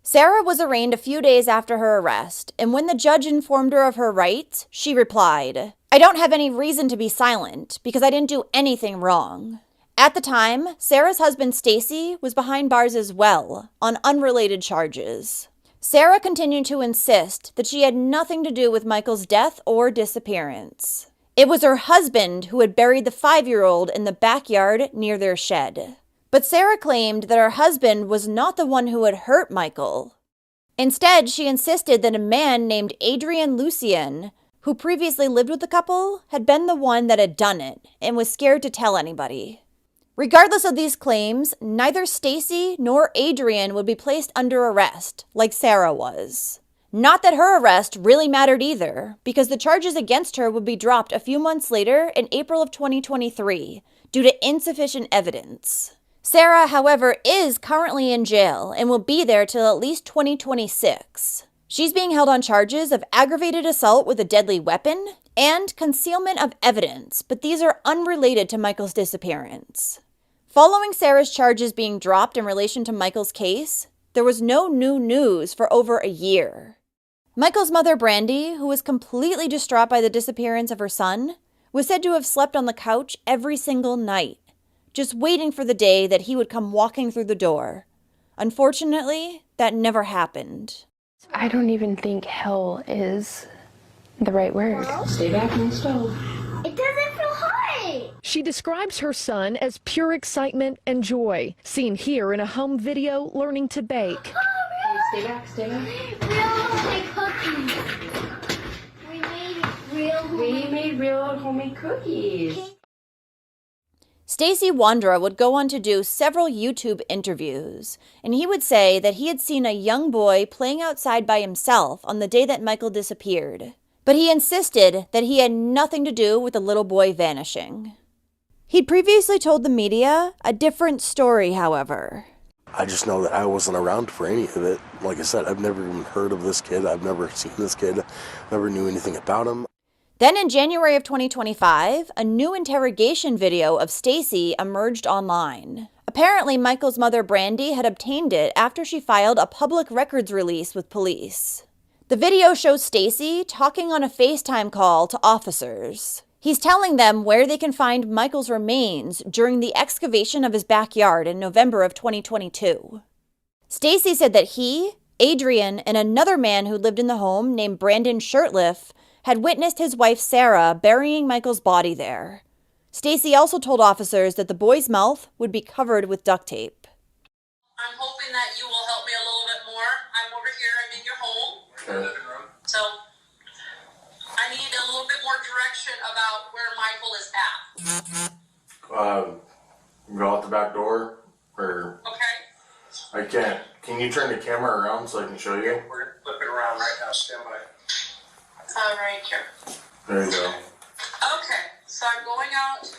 Sarah was arraigned a few days after her arrest, and when the judge informed her of her rights, she replied, "I don't have any reason to be silent because I didn't do anything wrong." At the time, Sarah's husband Stacy was behind bars as well, on unrelated charges. Sarah continued to insist that she had nothing to do with Michael's death or disappearance. It was her husband who had buried the 5-year-old in the backyard near their shed. But Sarah claimed that her husband was not the one who had hurt Michael. Instead, she insisted that a man named Adrian Lucien, who previously lived with the couple, had been the one that had done it and was scared to tell anybody. Regardless of these claims, neither Stacy nor Adrian would be placed under arrest, like Sarah was. Not that her arrest really mattered either, because the charges against her would be dropped a few months later in April of 2023, due to insufficient evidence. Sarah, however, is currently in jail and will be there till at least 2026. She's being held on charges of aggravated assault with a deadly weapon and concealment of evidence, but these are unrelated to Michael's disappearance. Following Sarah's charges being dropped in relation to Michael's case, there was no new news for over a year. Michael's mother, Brandy, who was completely distraught by the disappearance of her son, was said to have slept on the couch every single night, just waiting for the day that he would come walking through the door. Unfortunately, that never happened. I don't even think hell is the right word. Stay back on the stove. It doesn't feel hot. She describes her son as pure excitement and joy, seen here in a home video learning to bake. Stay back, stay back. Real homemade cookies. We made real homemade cookies. Stacy Wandra would go on to do several YouTube interviews, and he would say that he had seen a young boy playing outside by himself on the day that Michael disappeared. But he insisted that he had nothing to do with the little boy vanishing. He'd previously told the media a different story, however. I just know that I wasn't around for any of it. Like I said, I've never even heard of this kid. I've never seen this kid. Never knew anything about him. Then in January of 2025, a new interrogation video of Stacy emerged online. Apparently, Michael's mother, Brandy, had obtained it after she filed a public records release with police. The video shows Stacy talking on a FaceTime call to officers. He's telling them where they can find Michael's remains during the excavation of his backyard in November of 2022. Stacy said that he, Adrian, and another man who lived in the home named Brandon Shirtliff had witnessed his wife Sarah burying Michael's body there. Stacy also told officers that the boy's mouth would be covered with duct tape. I'm hoping that you will help me a little bit more. I'm over here, I'm in your home. Okay. So I need a little bit more direction about where Michael is at. Go out the back door, or? Okay. I can't. Can you turn the camera around so I can show you? We're gonna flip it around right now, stand by. Right here. There you go. Okay, so I'm going out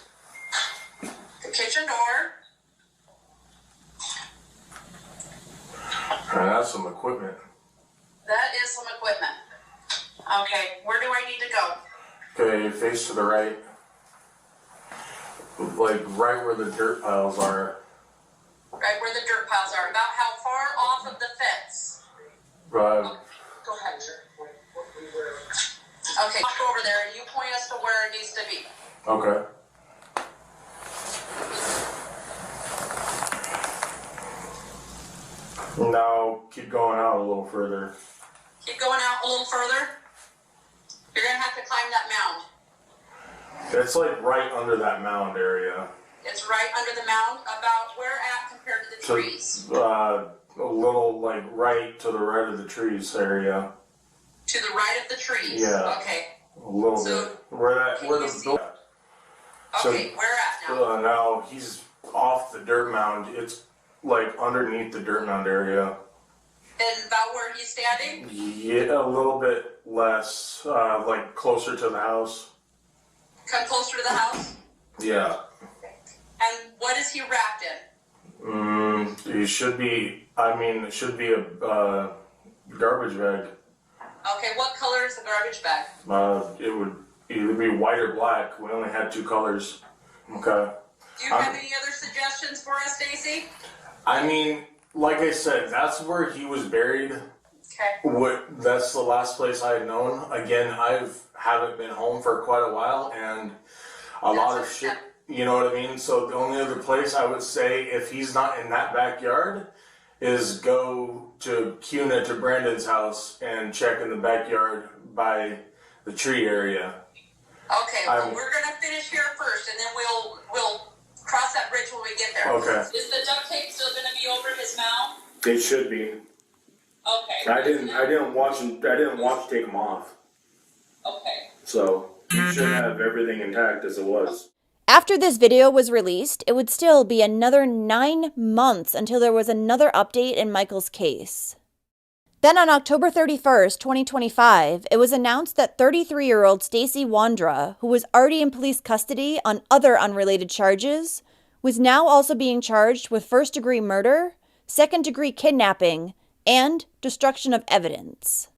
the kitchen door. And that's some equipment. That is some equipment. Okay, where do I need to go? Okay, face to the right. Like right where the dirt piles are. Right where the dirt piles are. About how far off of the fence? Go ahead. Okay, walk over there and you point us to where it needs to be. Okay. Now keep going out a little further. Keep going out a little further. You're gonna have to climb that mound. It's like right under that mound area. It's right under the mound, about where at compared to the trees? A little like right to the right of the trees area. To the right of the trees? Yeah. Okay. A little bit. Where the Okay, where at now? Now he's off the dirt mound. It's like underneath the dirt mound area. And about where he's standing? Yeah, a little bit less, like closer to the house. Come closer to the house? Yeah. And what is he wrapped in? He should be, it should be a garbage bag. Okay, what color is the garbage bag? It would either be white or black. We only had two colors. Okay. Do you have any other suggestions for us, Stacy? Like I said, that's where he was buried. Okay. That's the last place I had known. Again, haven't been home for quite a while, and a lot of shit, you know what I mean? So the only other place I would say, if he's not in that backyard, is go to Cuna, to Brandon's house, and check in the backyard by the tree area. Okay, well, we're going to finish here first, and then we'll cross that bridge when we get there. Okay. Is the duct tape still going to be over his mouth? It should be. Okay. I didn't watch take them off. Okay. So you should have everything intact as it was. After this video was released, it would still be another 9 months until there was another update in Michael's case. Then on October 31st, 2025, it was announced that 33-year-old Stacy Wandra, who was already in police custody on other unrelated charges, was now also being charged with first-degree murder, second-degree kidnapping, and destruction of evidence.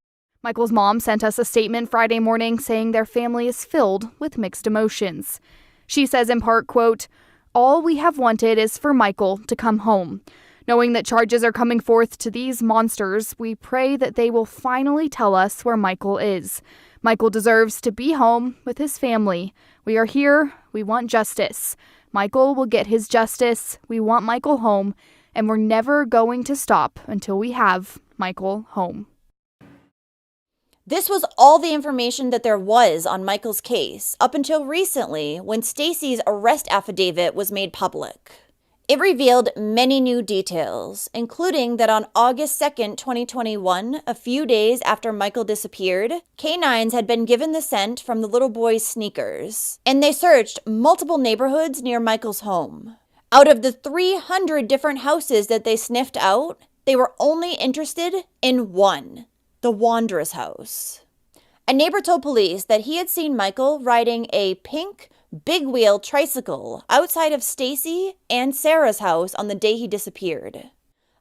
Michael's mom sent us a statement Friday morning saying their family is filled with mixed emotions. She says in part, quote, "All we have wanted is for Michael to come home. Knowing that charges are coming forth to these monsters, we pray that they will finally tell us where Michael is. Michael deserves to be home with his family. We are here. We want justice. Michael will get his justice. We want Michael home, and we're never going to stop until we have Michael home." This was all the information that there was on Michael's case up until recently when Stacy's arrest affidavit was made public. It revealed many new details, including that on August 2nd, 2021, a few days after Michael disappeared, canines had been given the scent from the little boy's sneakers, and they searched multiple neighborhoods near Michael's home. Out of the 300 different houses that they sniffed out, they were only interested in one, the Wandra's house. A neighbor told police that he had seen Michael riding a pink big wheel tricycle outside of Stacy and Sarah's house on the day he disappeared.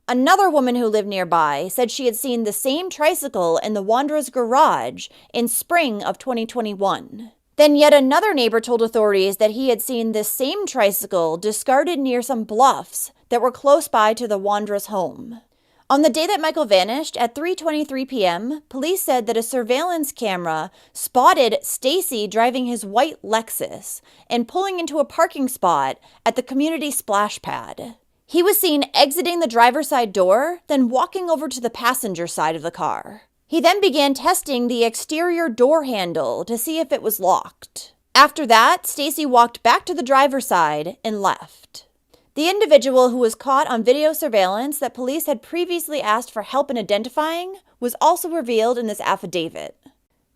Another woman who lived nearby said she had seen the same tricycle in the Wandra's garage in spring of 2021. Then yet another neighbor told authorities that he had seen this same tricycle discarded near some bluffs that were close by to the Wandra's home. On the day that Michael vanished, at 3:23 p.m., police said that a surveillance camera spotted Stacy driving his white Lexus and pulling into a parking spot at the community splash pad. He was seen exiting the driver's side door, then walking over to the passenger side of the car. He then began testing the exterior door handle to see if it was locked. After that, Stacy walked back to the driver's side and left. The individual who was caught on video surveillance that police had previously asked for help in identifying was also revealed in this affidavit.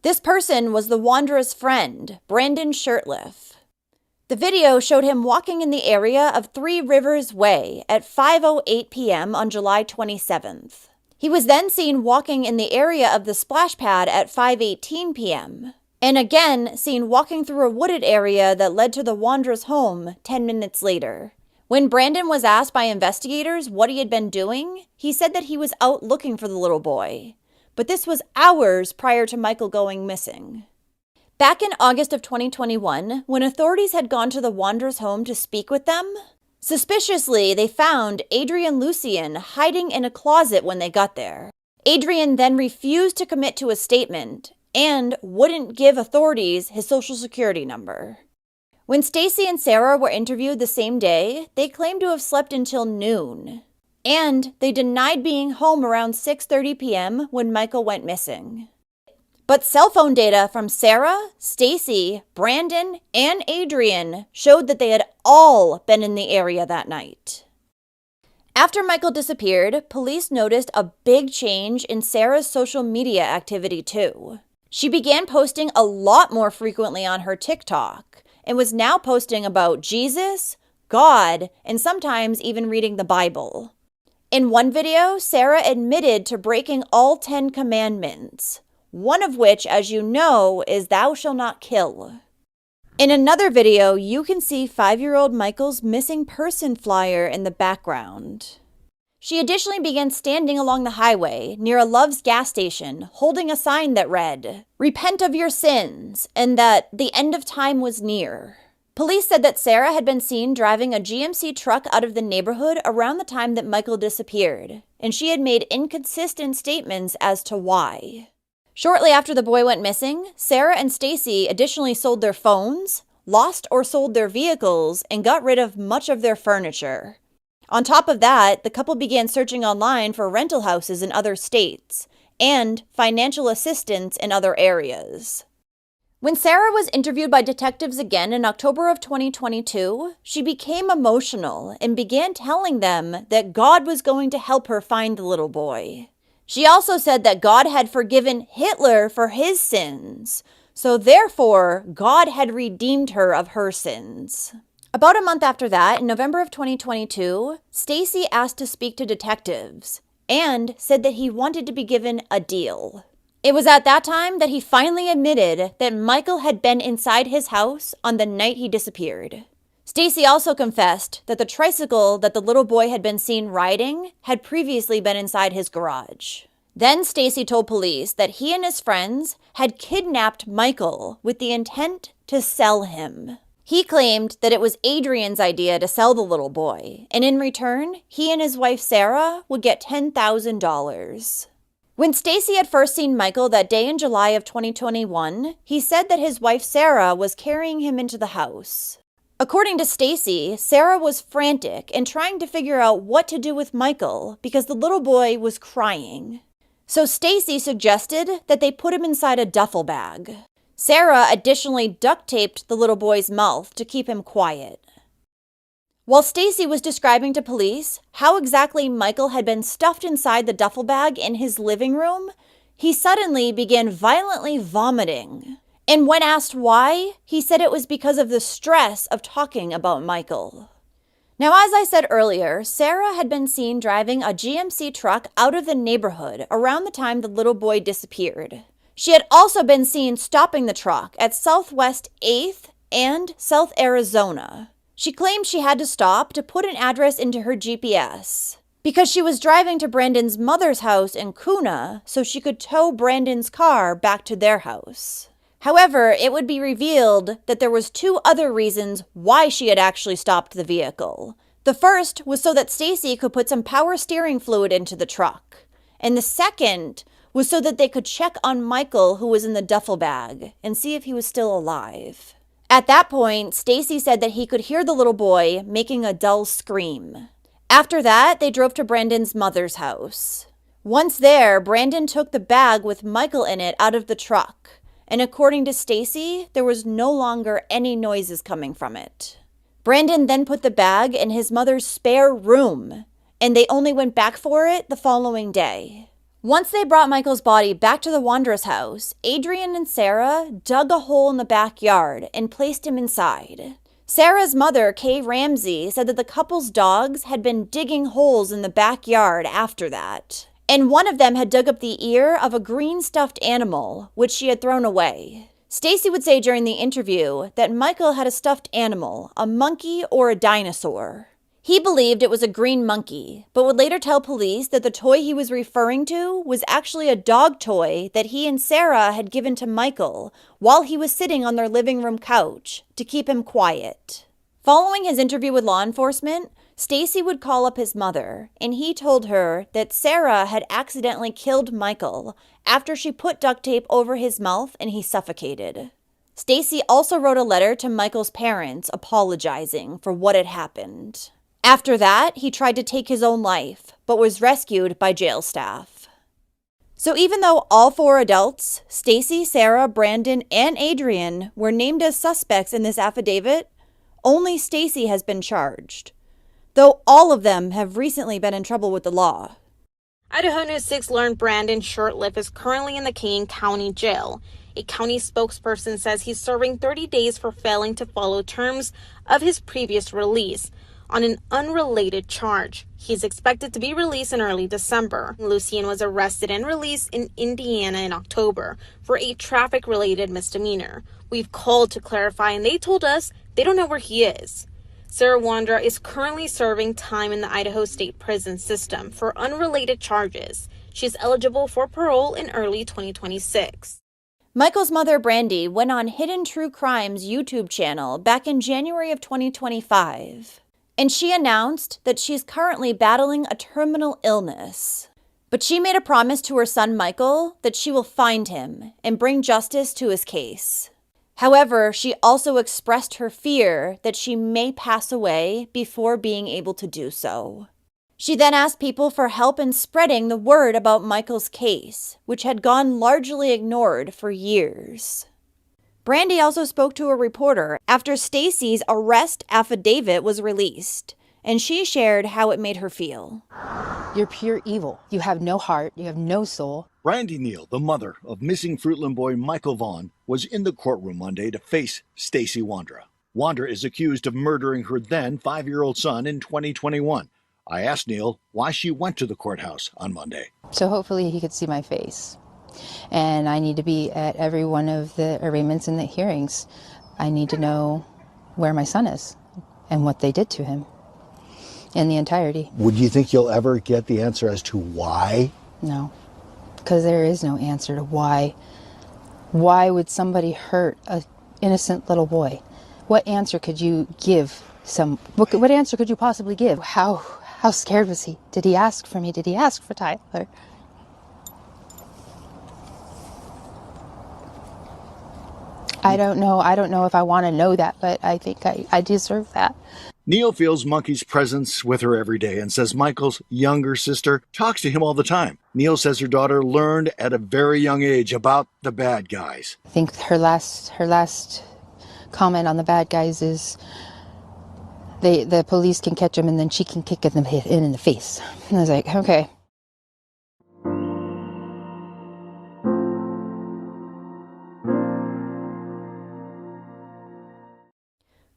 This person was the Wandra's friend, Brandon Shirtliff. The video showed him walking in the area of Three Rivers Way at 5:08 p.m. on July 27th. He was then seen walking in the area of the splash pad at 5:18 p.m. and again seen walking through a wooded area that led to the Wandra's home 10 minutes later. When Brandon was asked by investigators what he had been doing, he said that he was out looking for the little boy. But this was hours prior to Michael going missing. Back in August of 2021, when authorities had gone to the Wandra's home to speak with them, suspiciously they found Adrian Lucien hiding in a closet when they got there. Adrian then refused to commit to a statement and wouldn't give authorities his social security number. When Stacy and Sarah were interviewed the same day, they claimed to have slept until noon. And they denied being home around 6:30 p.m. when Michael went missing. But cell phone data from Sarah, Stacy, Brandon, and Adrian showed that they had all been in the area that night. After Michael disappeared, police noticed a big change in Sarah's social media activity too. She began posting a lot more frequently on her TikTok and was now posting about Jesus, God, and sometimes even reading the Bible. In one video, Sarah admitted to breaking all 10 commandments, one of which, as you know, is thou shalt not kill. In another video, you can see 5-year-old Michael's missing person flyer in the background. She additionally began standing along the highway near a Love's gas station, holding a sign that read, "Repent of your sins," and that the end of time was near. Police said that Sarah had been seen driving a GMC truck out of the neighborhood around the time that Michael disappeared, and she had made inconsistent statements as to why. Shortly after the boy went missing, Sarah and Stacy additionally sold their phones, lost or sold their vehicles, and got rid of much of their furniture. On top of that, the couple began searching online for rental houses in other states and financial assistance in other areas. When Sarah was interviewed by detectives again in October of 2022, she became emotional and began telling them that God was going to help her find the little boy. She also said that God had forgiven Hitler for his sins, so therefore God had redeemed her of her sins. About a month after that, in November of 2022, Stacy asked to speak to detectives and said that he wanted to be given a deal. It was at that time that he finally admitted that Michael had been inside his house on the night he disappeared. Stacy also confessed that the tricycle that the little boy had been seen riding had previously been inside his garage. Then Stacy told police that he and his friends had kidnapped Michael with the intent to sell him. He claimed that it was Adrian's idea to sell the little boy, and in return, he and his wife Sarah would get $10,000. When Stacy had first seen Michael that day in July of 2021, he said that his wife Sarah was carrying him into the house. According to Stacy, Sarah was frantic and trying to figure out what to do with Michael because the little boy was crying. So Stacy suggested that they put him inside a duffel bag. Sarah additionally duct taped the little boy's mouth to keep him quiet. While Stacy was describing to police how exactly Michael had been stuffed inside the duffel bag in his living room, he suddenly began violently vomiting. And when asked why, he said it was because of the stress of talking about Michael. Now, as I said earlier, Sarah had been seen driving a GMC truck out of the neighborhood around the time the little boy disappeared. She had also been seen stopping the truck at Southwest 8th and South Arizona. She claimed she had to stop to put an address into her GPS. because she was driving to Brandon's mother's house in Kuna so she could tow Brandon's car back to their house. However, it would be revealed that there was 2 other reasons why she had actually stopped the vehicle. The first was so that Stacy could put some power steering fluid into the truck. And the second was so that they could check on Michael, who was in the duffel bag, and see if he was still alive. At that point, Stacy said that he could hear the little boy making a dull scream. After that, they drove to Brandon's mother's house. Once there, Brandon took the bag with Michael in it out of the truck. And according to Stacy, there was no longer any noises coming from it. Brandon then put the bag in his mother's spare room, and they only went back for it the following day. Once they brought Michael's body back to the Wandra's house, Adrian and Sarah dug a hole in the backyard and placed him inside. Sarah's mother, Kay Ramsey, said that the couple's dogs had been digging holes in the backyard after that. And one of them had dug up the ear of a green stuffed animal, which she had thrown away. Stacy would say during the interview that Michael had a stuffed animal, a monkey or a dinosaur. He believed it was a green monkey, but would later tell police that the toy he was referring to was actually a dog toy that he and Sarah had given to Michael while he was sitting on their living room couch to keep him quiet. Following his interview with law enforcement, Stacy would call up his mother, and he told her that Sarah had accidentally killed Michael after she put duct tape over his mouth and he suffocated. Stacy also wrote a letter to Michael's parents apologizing for what had happened. After that, he tried to take his own life, but was rescued by jail staff. So even though all 4 adults, Stacy, Sarah, Brandon, and Adrian, were named as suspects in this affidavit, only Stacy has been charged, though all of them have recently been in trouble with the law. Idaho News 6 learned Brandon Shortliff is currently in the Kane County Jail. A county spokesperson says he's serving 30 days for failing to follow terms of his previous release on an unrelated charge. He's expected to be released in early December. Lucien was arrested and released in Indiana in October for a traffic-related misdemeanor. We've called to clarify, and they told us they don't know where he is. Stacy Wandra is currently serving time in the Idaho State Prison System for unrelated charges. She's eligible for parole in early 2026. Michael's mother, Brandy, went on Hidden True Crimes YouTube channel back in January of 2025, and she announced that she's currently battling a terminal illness. But she made a promise to her son, Michael, that she will find him and bring justice to his case. However, she also expressed her fear that she may pass away before being able to do so. She then asked people for help in spreading the word about Michael's case, which had gone largely ignored for years. Brandy also spoke to a reporter after Stacy's arrest affidavit was released, and she shared how it made her feel. You're pure evil. You have no heart. You have no soul. Brandy Neal, the mother of missing Fruitland boy Michael Vaughan, was in the courtroom Monday to face Stacy Wandra. Wandra is accused of murdering her then 5-year-old son in 2021. I asked Neal why she went to the courthouse on Monday. So hopefully he could see my face. And I need to be at every one of the arraignments and the hearings. I need to know where my son is and what they did to him in the entirety. Would you think you'll ever get the answer as to why? No, because there is no answer to why. Why would somebody hurt an innocent little boy? What answer could you give? What answer could you possibly give? How scared was he? Did he ask for me? Did he ask for Tyler? I don't know. I don't know if I want to know that, but I think I deserve that. Neal feels Monkey's presence with her every day and says Michael's younger sister talks to him all the time. Neal says her daughter learned at a very young age about the bad guys. I think her last comment on the bad guys is the police can catch them and then she can kick them in the face. And I was like, okay.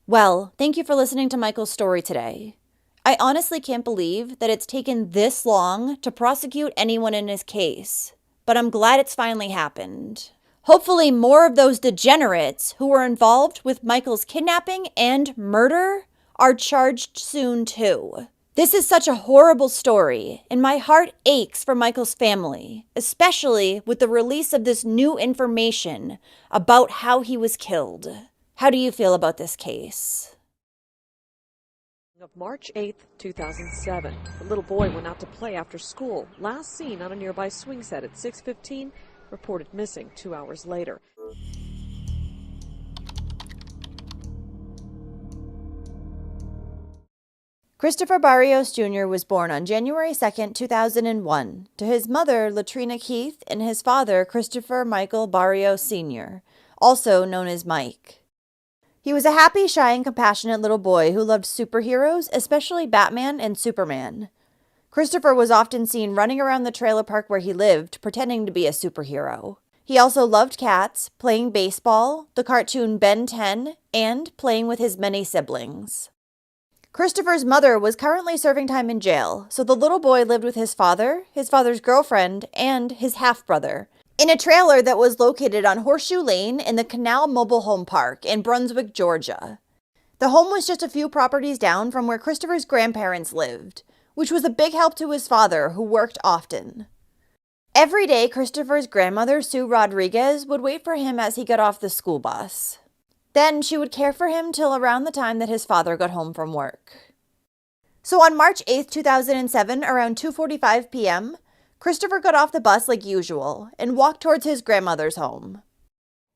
Well, thank you for listening to Michael's story today. I honestly can't believe that it's taken this long to prosecute anyone in his case, but I'm glad it's finally happened. Hopefully more of those degenerates who were involved with Michael's kidnapping and murder are charged soon too. This is such a horrible story, and my heart aches for Michael's family, especially with the release of this new information about how he was killed. How do you feel about this case? Of March 8th, 2007. The little boy went out to play after school, last seen on a nearby swing set at 6:15, reported missing 2 hours later. Christopher Barios Jr. was born on January 2, 2001, to his mother, Latrina Keith, and his father, Christopher Michael Barios Sr., also known as Mike. He was a happy, shy, and compassionate little boy who loved superheroes, especially Batman and Superman. Christopher was often seen running around the trailer park where he lived, pretending to be a superhero. He also loved cats, playing baseball, the cartoon Ben 10, and playing with his many siblings. Christopher's mother was currently serving time in jail, so the little boy lived with his father's girlfriend, and his half-brother, in a trailer that was located on Horseshoe Lane in the Canal Mobile Home Park in Brunswick, Georgia. The home was just a few properties down from where Christopher's grandparents lived, which was a big help to his father, who worked often. Every day, Christopher's grandmother, Sue Rodriguez, would wait for him as he got off the school bus. Then she would care for him till around the time that his father got home from work. So on March 8, 2007, around 2:45 p.m., Christopher got off the bus like usual and walked towards his grandmother's home.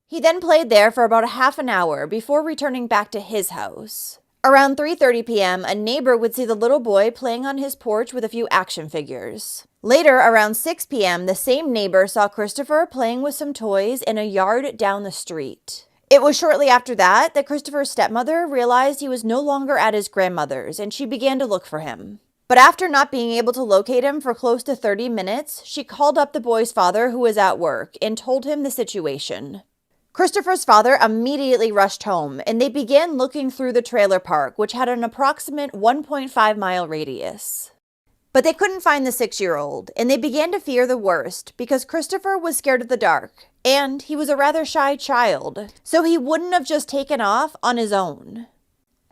He then played there for about a half an hour before returning back to his house. Around 3:30 p.m., a neighbor would see the little boy playing on his porch with a few action figures. Later, around 6 p.m., the same neighbor saw Christopher playing with some toys in a yard down the street. It was shortly after that Christopher's stepmother realized he was no longer at his grandmother's, and she began to look for him. But after not being able to locate him for close to 30 minutes, she called up the boy's father, who was at work, and told him the situation. Christopher's father immediately rushed home, and they began looking through the trailer park, which had an approximate 1.5-mile radius. But they couldn't find the 6-year-old, and they began to fear the worst because Christopher was scared of the dark, and he was a rather shy child, so he wouldn't have just taken off on his own.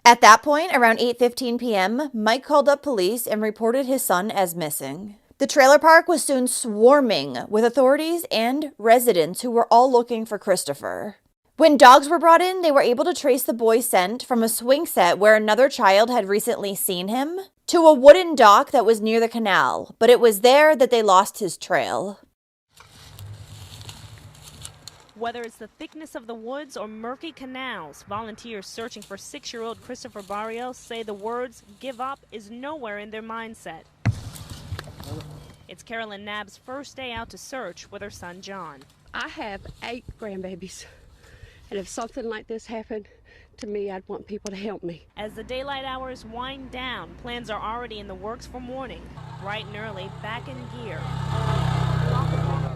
At that point, around 8:15 p.m., Mike called up police and reported his son as missing. The trailer park was soon swarming with authorities and residents who were all looking for Christopher. When dogs were brought in, they were able to trace the boy's scent from a swing set where another child had recently seen him to a wooden dock that was near the canal, but it was there that they lost his trail. Whether it's the thickness of the woods or murky canals, volunteers searching for 6-year-old Christopher Barios say the words "give up" is nowhere in their mindset. It's Carolyn Knabb's first day out to search with her son John. I have 8 grandbabies, and if something like this happened to me, I'd want people to help me. As the daylight hours wind down, plans are already in the works for morning. Bright and early, back in gear.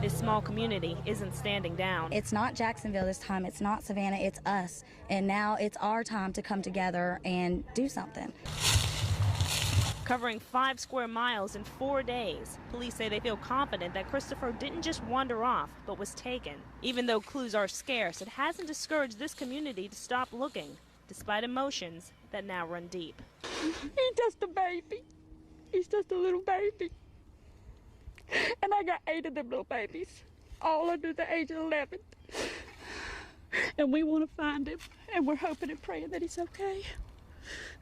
This small community isn't standing down. It's not Jacksonville this time, it's not Savannah, it's us. And now it's our time to come together and do something. Covering 5 square miles in 4 days, police say they feel confident that Christopher didn't just wander off, but was taken. Even though clues are scarce, it hasn't discouraged this community to stop looking, despite emotions that now run deep. He's just a baby. He's just a little baby. And I got 8 of them little babies, all under the age of 11. And we want to find him, and we're hoping and praying that he's okay,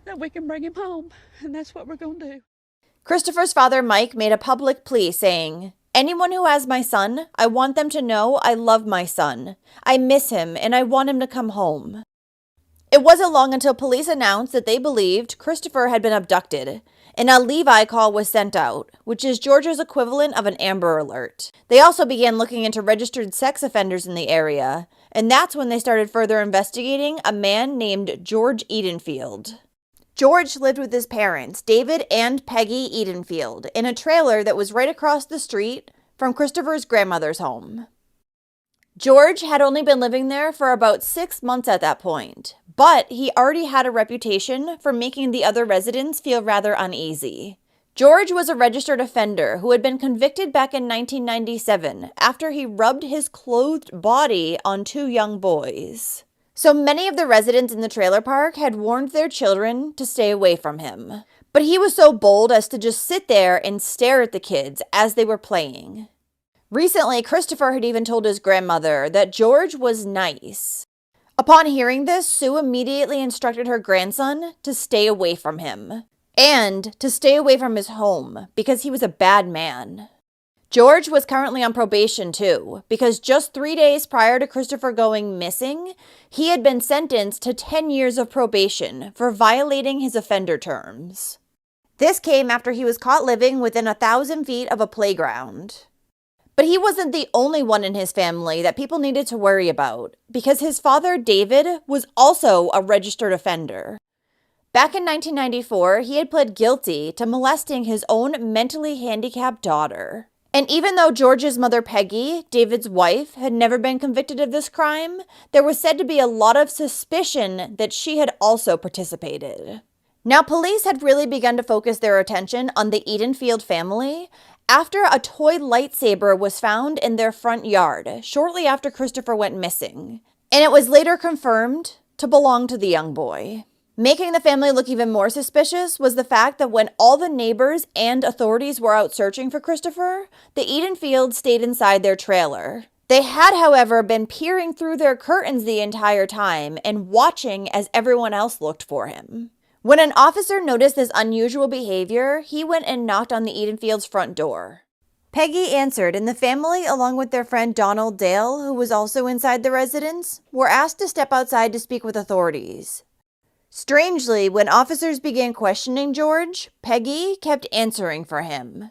that we can bring him home, and that's what we're going to do. Christopher's father, Mike, made a public plea saying, "Anyone who has my son, I want them to know I love my son. I miss him, and I want him to come home." It wasn't long until police announced that they believed Christopher had been abducted, and a Levi call was sent out, which is Georgia's equivalent of an Amber Alert. They also began looking into registered sex offenders in the area, and that's when they started further investigating a man named George Edenfield. George lived with his parents, David and Peggy Edenfield, in a trailer that was right across the street from Christopher's grandmother's home. George had only been living there for about 6 months at that point, but he already had a reputation for making the other residents feel rather uneasy. George was a registered offender who had been convicted back in 1997 after he rubbed his clothed body on 2 young boys. So many of the residents in the trailer park had warned their children to stay away from him. But he was so bold as to just sit there and stare at the kids as they were playing. Recently, Christopher had even told his grandmother that George was nice. Upon hearing this, Sue immediately instructed her grandson to stay away from him and to stay away from his home because he was a bad man. George was currently on probation too, because just 3 days prior to Christopher going missing, he had been sentenced to 10 years of probation for violating his offender terms. This came after he was caught living within 1,000 feet of a playground. But he wasn't the only one in his family that people needed to worry about, because his father, David, was also a registered offender. Back in 1994, he had pled guilty to molesting his own mentally handicapped daughter. And even though George's mother, Peggy, David's wife, had never been convicted of this crime, there was said to be a lot of suspicion that she had also participated. Now, police had really begun to focus their attention on the Edenfield family after a toy lightsaber was found in their front yard shortly after Christopher went missing, and it was later confirmed to belong to the young boy. Making the family look even more suspicious was the fact that when all the neighbors and authorities were out searching for Christopher, the Edenfields stayed inside their trailer. They had, however, been peering through their curtains the entire time and watching as everyone else looked for him. When an officer noticed this unusual behavior, he went and knocked on the Edenfields' front door. Peggy answered, and the family, along with their friend Donald Dale, who was also inside the residence, were asked to step outside to speak with authorities. Strangely, when officers began questioning George, Peggy kept answering for him.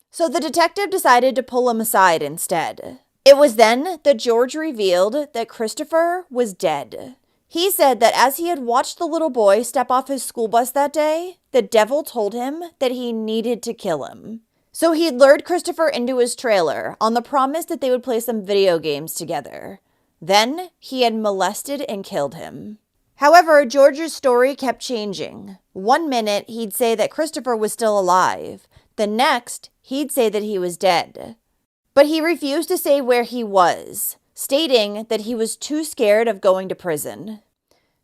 So the detective decided to pull him aside instead. It was then that George revealed that Christopher was dead. He said that as he had watched the little boy step off his school bus that day, the devil told him that he needed to kill him. So he lured Christopher into his trailer on the promise that they would play some video games together. Then he had molested and killed him. However, George's story kept changing. 1 minute, he'd say that Christopher was still alive. The next, he'd say that he was dead. But he refused to say where he was, stating that he was too scared of going to prison.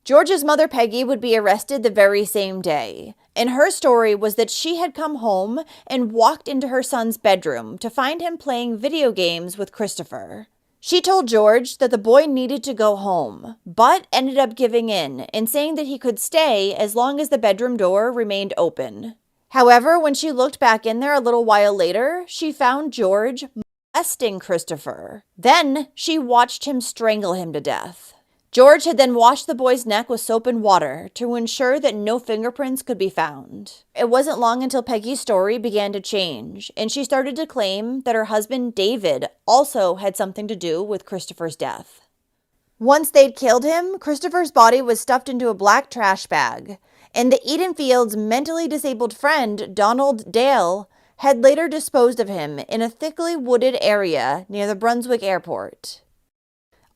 George's mother, Peggy, would be arrested the very same day, and her story was that she had come home and walked into her son's bedroom to find him playing video games with Christopher. She told George that the boy needed to go home, but ended up giving in and saying that he could stay as long as the bedroom door remained open. However, when she looked back in there a little while later, she found George molesting Christopher. Then she watched him strangle him to death. George had then washed the boy's neck with soap and water to ensure that no fingerprints could be found. It wasn't long until Peggy's story began to change, and she started to claim that her husband, David, also had something to do with Christopher's death. Once they'd killed him, Christopher's body was stuffed into a black trash bag, and the Edenfields' mentally disabled friend, Donald Dale, had later disposed of him in a thickly wooded area near the Brunswick airport.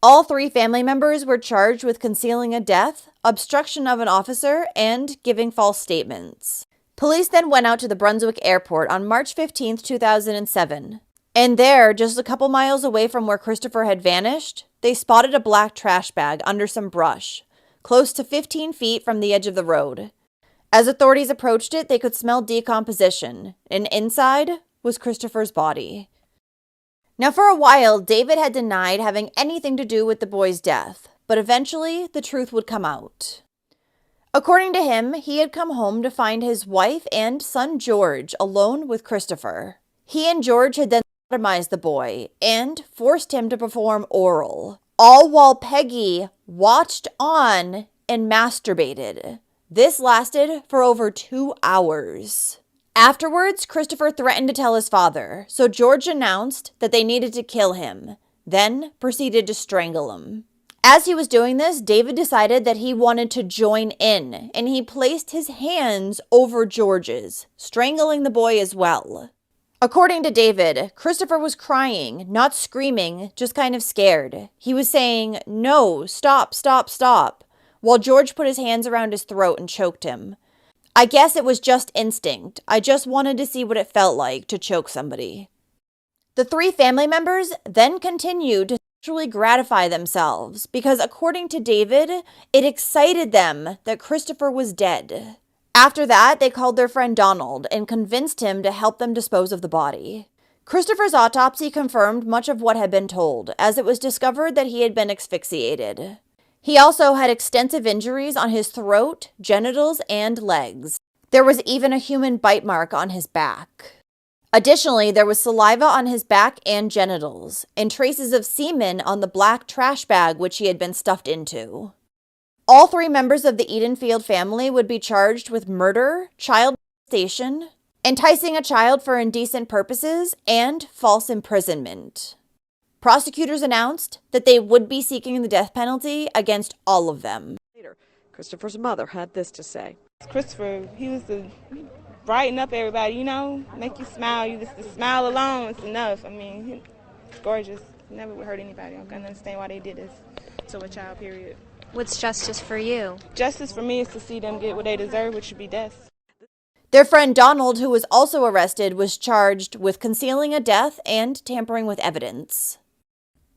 All 3 family members were charged with concealing a death, obstruction of an officer, and giving false statements. Police then went out to the Brunswick airport on March 15, 2007. And there, just a couple miles away from where Christopher had vanished, they spotted a black trash bag under some brush, close to 15 feet from the edge of the road. As authorities approached it, they could smell decomposition, and inside was Christopher's body. Now, for a while, David had denied having anything to do with the boy's death, but eventually the truth would come out. According to him, he had come home to find his wife and son George alone with Christopher. He and George had then sodomized the boy and forced him to perform oral, all while Peggy watched on and masturbated. This lasted for over 2 hours. Afterwards, Christopher threatened to tell his father, so George announced that they needed to kill him, then proceeded to strangle him. As he was doing this, David decided that he wanted to join in, and he placed his hands over George's, strangling the boy as well. According to David, Christopher was crying, not screaming, just kind of scared. He was saying, "No, stop, stop, stop," while George put his hands around his throat and choked him. I guess it was just instinct. I just wanted to see what it felt like to choke somebody. The 3 family members then continued to sexually gratify themselves because, according to David, it excited them that Christopher was dead. After that, they called their friend Donald and convinced him to help them dispose of the body. Christopher's autopsy confirmed much of what had been told, as it was discovered that he had been asphyxiated. He also had extensive injuries on his throat, genitals, and legs. There was even a human bite mark on his back. Additionally, there was saliva on his back and genitals, and traces of semen on the black trash bag which he had been stuffed into. All 3 members of the Edenfield family would be charged with murder, child molestation, enticing a child for indecent purposes, and false imprisonment. Prosecutors announced that they would be seeking the death penalty against all of them. Later, Christopher's mother had this to say. Christopher, he was to brighten up everybody, you know, make you smile. You just the smile alone is enough. I mean, he's gorgeous. Never would hurt anybody. I don't understand why they did this to a child, period. What's justice for you? Justice for me is to see them get what they deserve, which should be death. Their friend Donald, who was also arrested, was charged with concealing a death and tampering with evidence.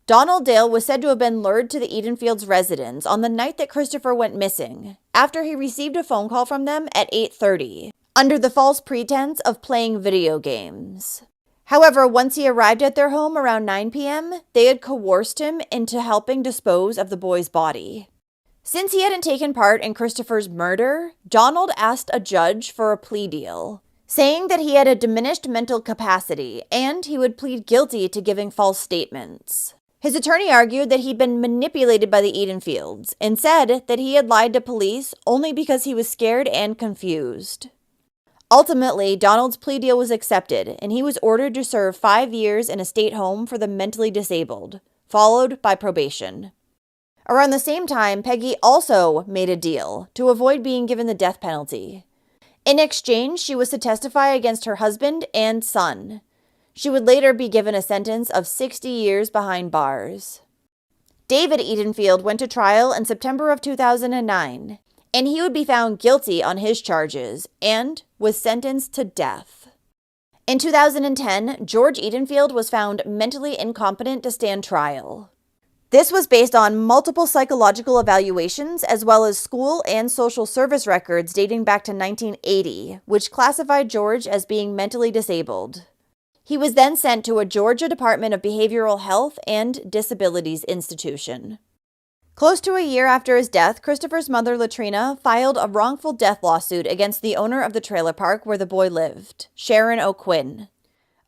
Donald Dale was said to have been lured to the Edenfields' residence on the night that Christopher went missing, after he received a phone call from them at 8:30, under the false pretense of playing video games. However, once he arrived at their home around 9 p.m., they had coerced him into helping dispose of the boy's body. Since he hadn't taken part in Christopher's murder, Donald asked a judge for a plea deal, saying that he had a diminished mental capacity and he would plead guilty to giving false statements. His attorney argued that he'd been manipulated by the Edenfields and said that he had lied to police only because he was scared and confused. Ultimately, Donald's plea deal was accepted, and he was ordered to serve 5 years in a state home for the mentally disabled, followed by probation. Around the same time, Peggy also made a deal to avoid being given the death penalty. In exchange, she was to testify against her husband and son. She would later be given a sentence of 60 years behind bars. David Edenfield went to trial in September of 2009, and he would be found guilty on his charges and was sentenced to death. In 2010, George Edenfield was found mentally incompetent to stand trial. This was based on multiple psychological evaluations as well as school and social service records dating back to 1980, which classified George as being mentally disabled. He was then sent to a Georgia Department of Behavioral Health and Disabilities institution. Close to a year after his death, Christopher's mother, Latrina, filed a wrongful death lawsuit against the owner of the trailer park where the boy lived, Sharon O'Quinn.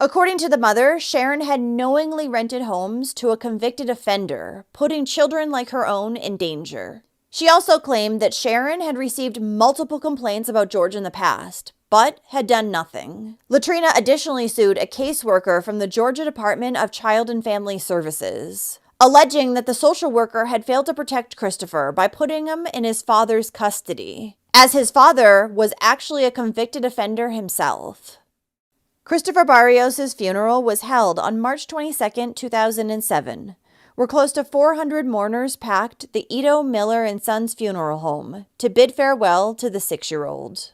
According to the mother, Sharon had knowingly rented homes to a convicted offender, putting children like her own in danger. She also claimed that Sharon had received multiple complaints about George in the past, but had done nothing. Latrina additionally sued a caseworker from the Georgia Department of Child and Family Services, alleging that the social worker had failed to protect Christopher by putting him in his father's custody, as his father was actually a convicted offender himself. Christopher Barios' funeral was held on March 22, 2007, where close to 400 mourners packed the Ito Miller and Sons Funeral Home to bid farewell to the 6-year-old.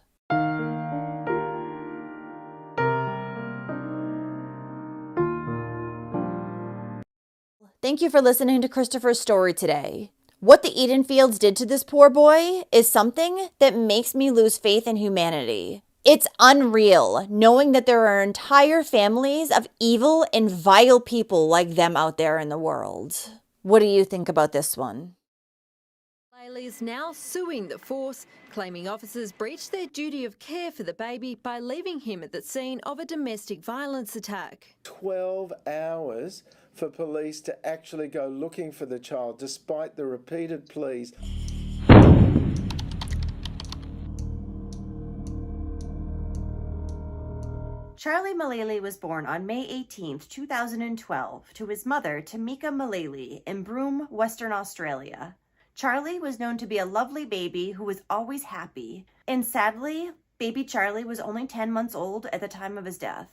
Thank you for listening to Christopher's story today. What the Edenfields did to this poor boy is something that makes me lose faith in humanity. It's unreal knowing that there are entire families of evil and vile people like them out there in the world. What do you think about this one? Malle is now suing the force, claiming officers breached their duty of care for the baby by leaving him at the scene of a domestic violence attack. 12 hours for police to actually go looking for the child, despite the repeated pleas. Charlie Malle was born on May 18, 2012, to his mother, Tamika Malle, in Broome, Western Australia. Charlie was known to be a lovely baby who was always happy, and sadly, baby Charlie was only 10 months old at the time of his death.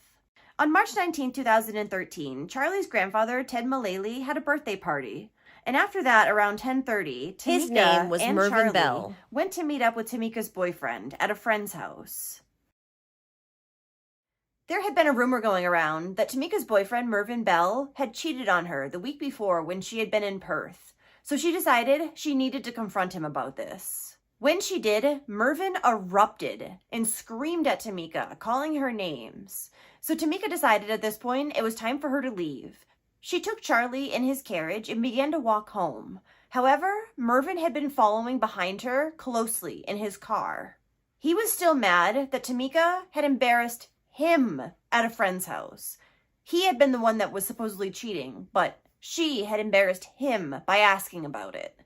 On March 19, 2013, Charlie's grandfather, Ted Malle, had a birthday party. And after that, around 10:30, His Tamika name was and Mervyn Charlie Bell. went to meet up with Tamika's boyfriend at a friend's house. There had been a rumor going around that Tamika's boyfriend, Mervyn Bell, had cheated on her the week before when she had been in Perth, so she decided she needed to confront him about this. When she did, Mervyn erupted and screamed at Tamika, calling her names. So Tamika decided at this point it was time for her to leave. She took Charlie in his carriage and began to walk home. However, Mervyn had been following behind her closely in his car. He was still mad that Tamika had embarrassed him at a friend's house. He had been the one that was supposedly cheating, but she had embarrassed him by asking about it.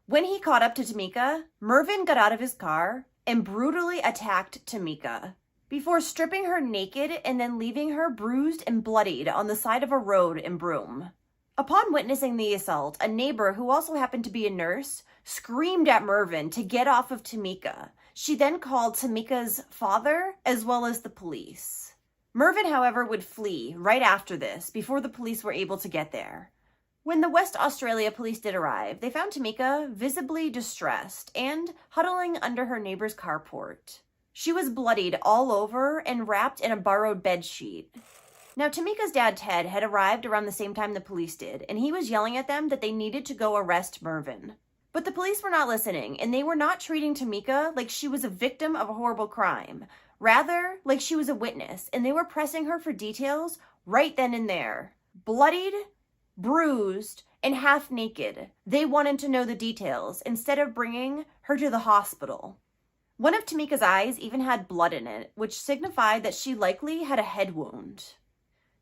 When he caught up to Tamika, Mervyn got out of his car and brutally attacked Tamika before stripping her naked and then leaving her bruised and bloodied on the side of a road in Broome. Upon witnessing the assault, a neighbor who also happened to be a nurse screamed at Mervyn to get off of Tamika. She then called Tamika's father as well as the police. Mervyn, however, would flee right after this before the police were able to get there. When the West Australia police did arrive, they found Tamika visibly distressed and huddling under her neighbor's carport. She was bloodied all over and wrapped in a borrowed bedsheet. Now, Tamika's dad, Ted, had arrived around the same time the police did, and he was yelling at them that they needed to go arrest Mervyn. But the police were not listening, and they were not treating Tamika like she was a victim of a horrible crime. Rather, like she was a witness, and they were pressing her for details right then and there. Bloodied, bruised, and half naked. They wanted to know the details instead of bringing her to the hospital. One of Tamika's eyes even had blood in it, which signified that she likely had a head wound.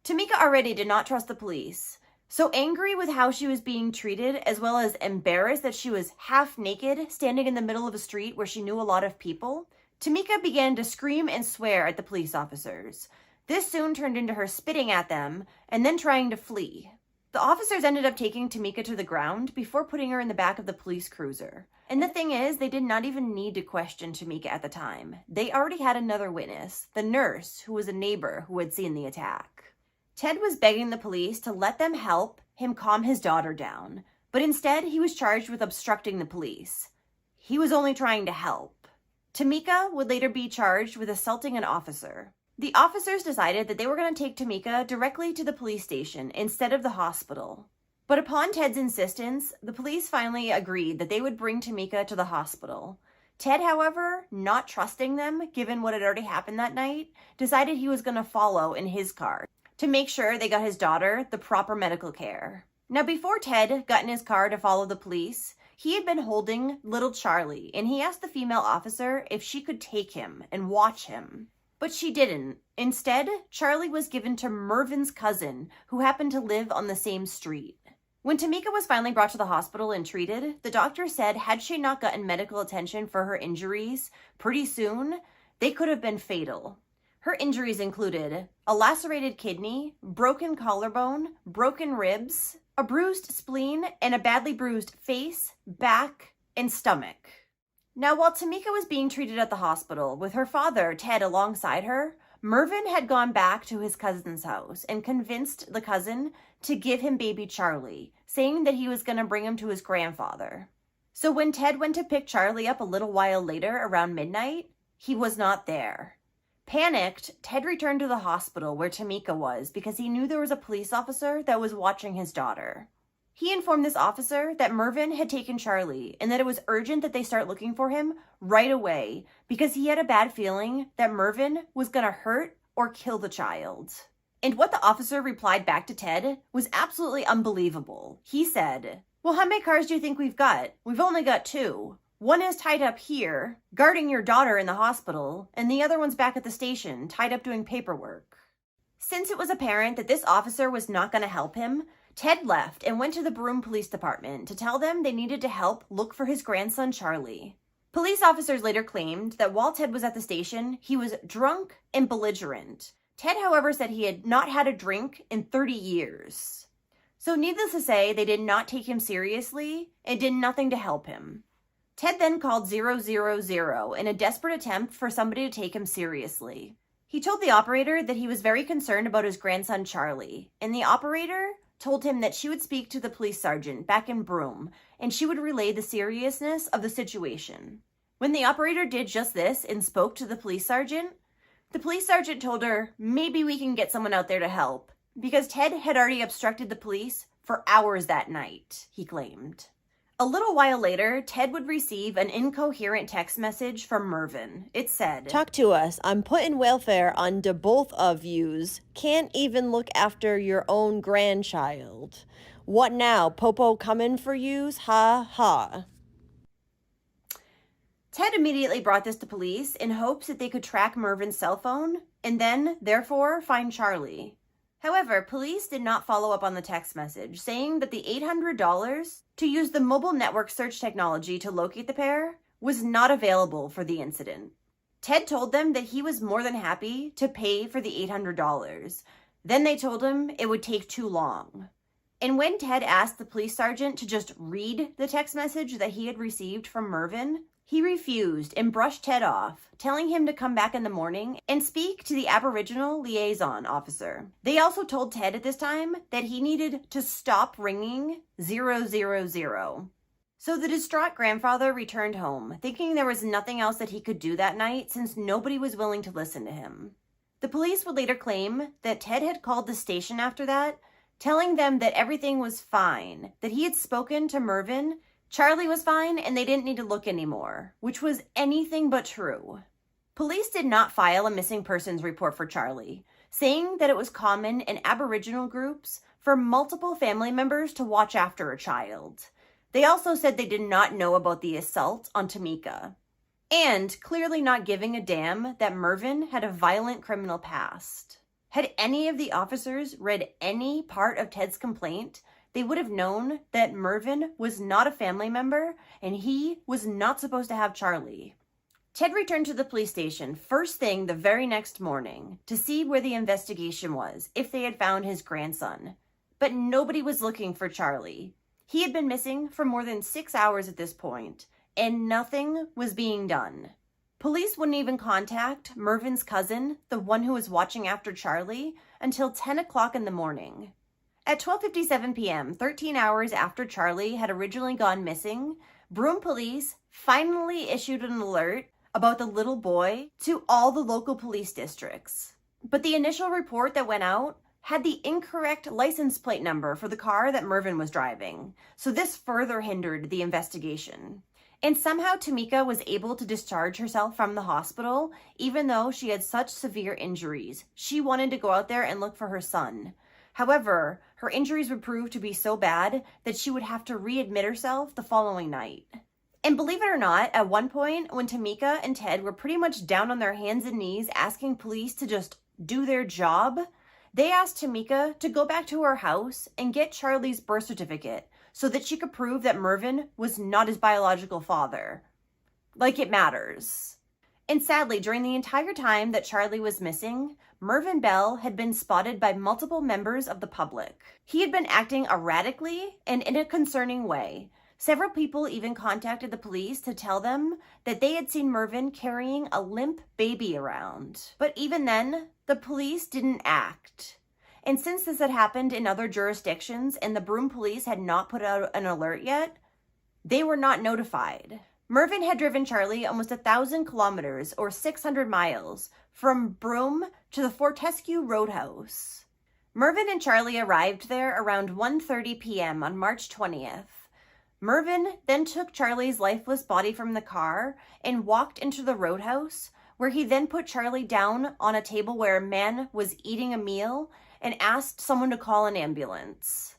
Tamika already did not trust the police. So angry with how she was being treated, as well as embarrassed that she was half naked, standing in the middle of a street where she knew a lot of people, Tamika began to scream and swear at the police officers. This soon turned into her spitting at them and then trying to flee. The officers ended up taking Tamika to the ground before putting her in the back of the police cruiser. And the thing is, they did not even need to question Tamika at the time. They already had another witness, the nurse, who was a neighbor who had seen the attack. Ted was begging the police to let them help him calm his daughter down, but instead he was charged with obstructing the police. He was only trying to help. Tamika would later be charged with assaulting an officer. The officers decided that they were going to take Tamika directly to the police station instead of the hospital. But upon Ted's insistence, the police finally agreed that they would bring Tamika to the hospital. Ted, however, not trusting them, given what had already happened that night, decided he was going to follow in his car to make sure they got his daughter the proper medical care. Now, before Ted got in his car to follow the police, he had been holding little Charlie, and he asked the female officer if she could take him and watch him. But she didn't. Instead, Charlie was given to Mervyn's cousin, who happened to live on the same street. When Tamika was finally brought to the hospital and treated, the doctor said had she not gotten medical attention for her injuries pretty soon, they could have been fatal. Her injuries included a lacerated kidney, broken collarbone, broken ribs, a bruised spleen, and a badly bruised face, back, and stomach. Now, while Tamika was being treated at the hospital with her father, Ted, alongside her, Mervyn had gone back to his cousin's house and convinced the cousin to give him baby Charlie, saying that he was going to bring him to his grandfather. So when Ted went to pick Charlie up a little while later around midnight, he was not there. Panicked, Ted returned to the hospital where Tamika was because he knew there was a police officer that was watching his daughter. He informed this officer that Mervyn had taken Charlie and that it was urgent that they start looking for him right away because he had a bad feeling that Mervyn was going to hurt or kill the child. And what the officer replied back to Ted was absolutely unbelievable. He said, "Well, how many cars do you think we've got? We've only got 2. One is tied up here, guarding your daughter in the hospital, and the other one's back at the station, tied up doing paperwork." Since it was apparent that this officer was not going to help him, Ted left and went to the Broome Police Department to tell them they needed to help look for his grandson, Charlie. Police officers later claimed that while Ted was at the station, he was drunk and belligerent. Ted, however, said he had not had a drink in 30 years. So needless to say, they did not take him seriously and did nothing to help him. Ted then called 000 in a desperate attempt for somebody to take him seriously. He told the operator that he was very concerned about his grandson, Charlie, and the operator told him that she would speak to the police sergeant back in Broome, and she would relay the seriousness of the situation. When the operator did just this and spoke to the police sergeant told her, maybe we can get someone out there to help, because Ted had already obstructed the police for hours that night, he claimed. A little while later, Ted would receive an incoherent text message from Mervyn. It said, "Talk to us. I'm putting welfare on to both of yous. Can't even look after your own grandchild. What now? Popo coming for yous? Ha ha." Ted immediately brought this to police in hopes that they could track Mervyn's cell phone and then, therefore, find Charlie. However, police did not follow up on the text message, saying that the $800 to use the mobile network search technology to locate the pair was not available for the incident. Ted told them that he was more than happy to pay for the $800. Then they told him it would take too long. And when Ted asked the police sergeant to just read the text message that he had received from Mervyn, he refused and brushed Ted off, telling him to come back in the morning and speak to the Aboriginal liaison officer. They also told Ted at this time that he needed to stop ringing 000. So the distraught grandfather returned home, thinking there was nothing else that he could do that night since nobody was willing to listen to him. The police would later claim that Ted had called the station after that, telling them that everything was fine, that he had spoken to Mervyn, Charlie was fine, and they didn't need to look anymore, which was anything but true. Police did not file a missing persons report for Charlie, saying that it was common in Aboriginal groups for multiple family members to watch after a child. They also said they did not know about the assault on Tamika, and clearly not giving a damn that Mervyn had a violent criminal past. Had any of the officers read any part of Ted's complaint, they would have known that Mervyn was not a family member and he was not supposed to have Charlie. Ted returned to the police station first thing the very next morning to see where the investigation was, if they had found his grandson. But nobody was looking for Charlie. He had been missing for more than 6 hours at this point, and nothing was being done. Police wouldn't even contact Mervyn's cousin, the one who was watching after Charlie, until 10 o'clock in the morning. At 12:57 p.m., 13 hours after Charlie had originally gone missing, Broome police finally issued an alert about the little boy to all the local police districts. But the initial report that went out had the incorrect license plate number for the car that Mervyn was driving, so this further hindered the investigation. And somehow Tamika was able to discharge herself from the hospital, even though she had such severe injuries. She wanted to go out there and look for her son. However, her injuries would prove to be so bad that she would have to readmit herself the following night. And believe it or not, at one point, when Tamika and Ted were pretty much down on their hands and knees asking police to just do their job, they asked Tamika to go back to her house and get Charlie's birth certificate so that she could prove that Mervyn was not his biological father. Like it matters. And sadly, during the entire time that Charlie was missing, Mervyn Bell had been spotted by multiple members of the public. He had been acting erratically and in a concerning way. Several people even contacted the police to tell them that they had seen Mervyn carrying a limp baby around. But even then, the police didn't act. And since this had happened in other jurisdictions and the Broome police had not put out an alert yet, they were not notified. Mervyn had driven Charlie almost 1,000 kilometers or 600 miles from Broome to the Fortescue Roadhouse. Mervyn and Charlie arrived there around 1:30 p.m. on March 20th. Mervyn then took Charlie's lifeless body from the car and walked into the roadhouse, where he then put Charlie down on a table where a man was eating a meal and asked someone to call an ambulance.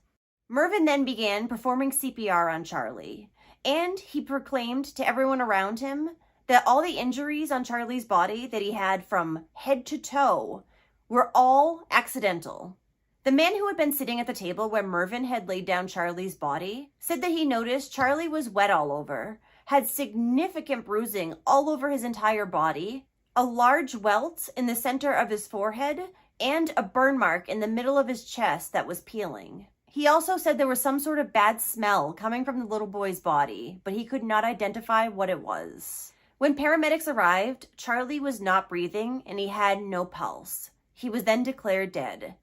Mervyn then began performing CPR on Charlie, and he proclaimed to everyone around him that all the injuries on Charlie's body that he had from head to toe were all accidental. The man who had been sitting at the table where Mervyn had laid down Charlie's body said that he noticed Charlie was wet all over, had significant bruising all over his entire body, a large welt in the center of his forehead, and a burn mark in the middle of his chest that was peeling. He also said there was some sort of bad smell coming from the little boy's body, but he could not identify what it was. When paramedics arrived, Charlie was not breathing and he had no pulse. He was then declared dead.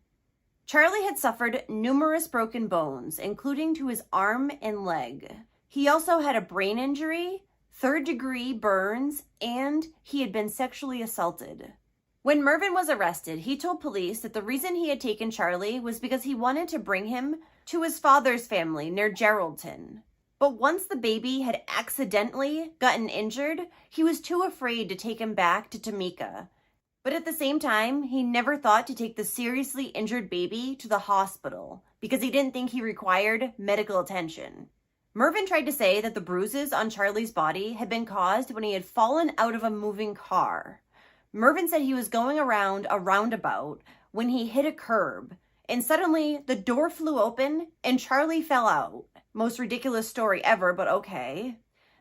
Charlie had suffered numerous broken bones, including to his arm and leg. He also had a brain injury, third-degree burns, and he had been sexually assaulted. When Mervyn was arrested, he told police that the reason he had taken Charlie was because he wanted to bring him to his father's family near Geraldton. But once the baby had accidentally gotten injured, he was too afraid to take him back to Tamika. But at the same time, he never thought to take the seriously injured baby to the hospital because he didn't think he required medical attention. Mervyn tried to say that the bruises on Charlie's body had been caused when he had fallen out of a moving car. Mervyn said he was going around a roundabout when he hit a curb, and suddenly the door flew open and Charlie fell out. Most ridiculous story ever, but okay.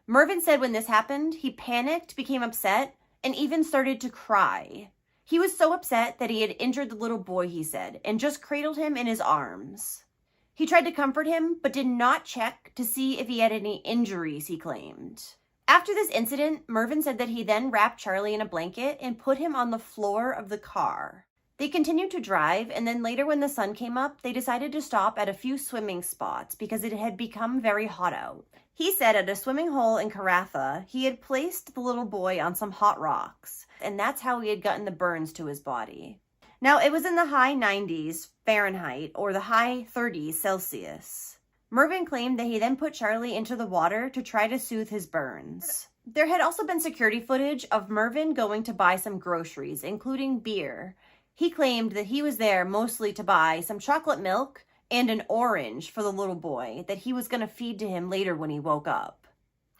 Mervyn said when this happened, he panicked, became upset, and even started to cry. He was so upset that he had injured the little boy, he said, and just cradled him in his arms. He tried to comfort him, but did not check to see if he had any injuries, he claimed. After this incident, Mervyn said that he then wrapped Charlie in a blanket and put him on the floor of the car. They continued to drive, and then later when the sun came up, they decided to stop at a few swimming spots because it had become very hot out. He said at a swimming hole in Caratha, he had placed the little boy on some hot rocks, and that's how he had gotten the burns to his body. Now, it was in the high 90s Fahrenheit or the high 30s Celsius. Mervyn claimed that he then put Charlie into the water to try to soothe his burns. There had also been security footage of Mervyn going to buy some groceries, including beer. He claimed that he was there mostly to buy some chocolate milk and an orange for the little boy that he was going to feed to him later when he woke up.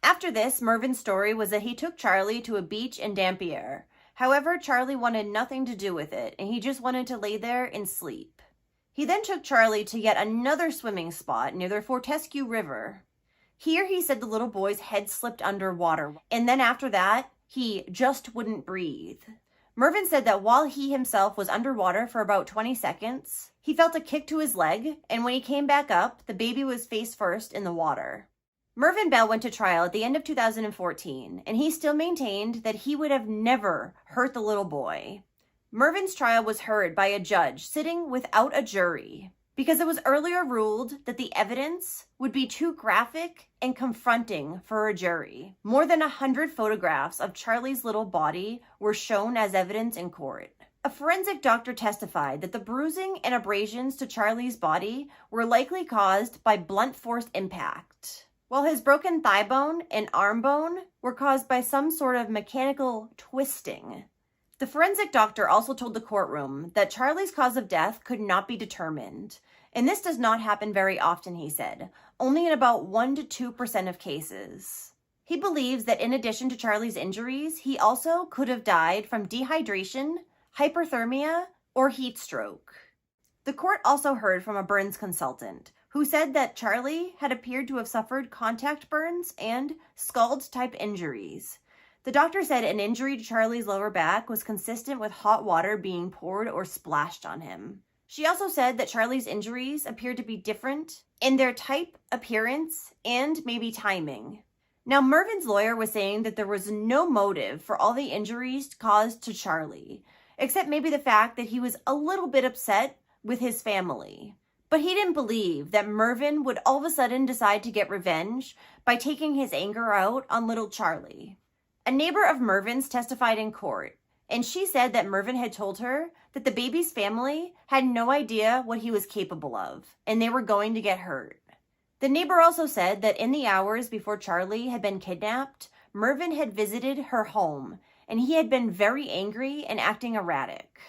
After this, Mervyn's story was that he took Charlie to a beach in Dampier. However, Charlie wanted nothing to do with it, and he just wanted to lay there and sleep. He then took Charlie to yet another swimming spot near the Fortescue River. Here he said the little boy's head slipped underwater, and then after that, he just wouldn't breathe. Mervyn said that while he himself was underwater for about 20 seconds, he felt a kick to his leg, and when he came back up, the baby was face first in the water. Mervyn Bell went to trial at the end of 2014, and he still maintained that he would have never hurt the little boy. Mervyn's trial was heard by a judge sitting without a jury because it was earlier ruled that the evidence would be too graphic and confronting for a jury. More than 100 photographs of Charlie's little body were shown as evidence in court. A forensic doctor testified that the bruising and abrasions to Charlie's body were likely caused by blunt force impact, while his broken thigh bone and arm bone were caused by some sort of mechanical twisting. The forensic doctor also told the courtroom that Charlie's cause of death could not be determined, and this does not happen very often, he said, only in about 1% to 2% of cases. He believes that in addition to Charlie's injuries, he also could have died from dehydration, hyperthermia, or heat stroke. The court also heard from a burns consultant who said that Charlie had appeared to have suffered contact burns and scald-type injuries. The doctor said an injury to Charlie's lower back was consistent with hot water being poured or splashed on him. She also said that Charlie's injuries appeared to be different in their type, appearance, and maybe timing. Now, Mervyn's lawyer was saying that there was no motive for all the injuries caused to Charlie, except maybe the fact that he was a little bit upset with his family. But he didn't believe that Mervyn would all of a sudden decide to get revenge by taking his anger out on little Charlie. A neighbor of Mervyn's testified in court, and she said that Mervyn had told her that the baby's family had no idea what he was capable of, and they were going to get hurt. The neighbor also said that in the hours before Charlie had been kidnapped, Mervyn had visited her home, and he had been very angry and acting erratic.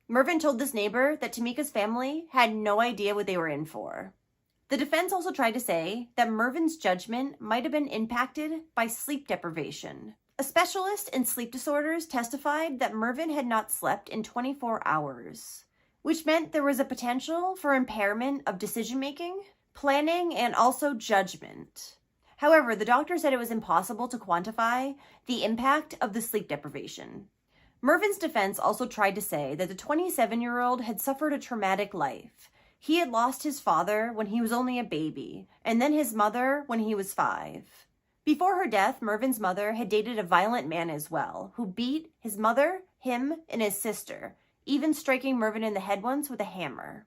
Mervyn told this neighbor that Tamika's family had no idea what they were in for. The defense also tried to say that Mervyn's judgment might have been impacted by sleep deprivation. A specialist in sleep disorders testified that Mervyn had not slept in 24 hours, which meant there was a potential for impairment of decision-making, planning, and also judgment. However, the doctor said it was impossible to quantify the impact of the sleep deprivation. Mervyn's defense also tried to say that the 27-year-old had suffered a traumatic life. He had lost his father when he was only a baby, and then his mother when he was 5. Before her death, Mervyn's mother had dated a violent man as well, who beat his mother, him, and his sister, even striking Mervyn in the head once with a hammer.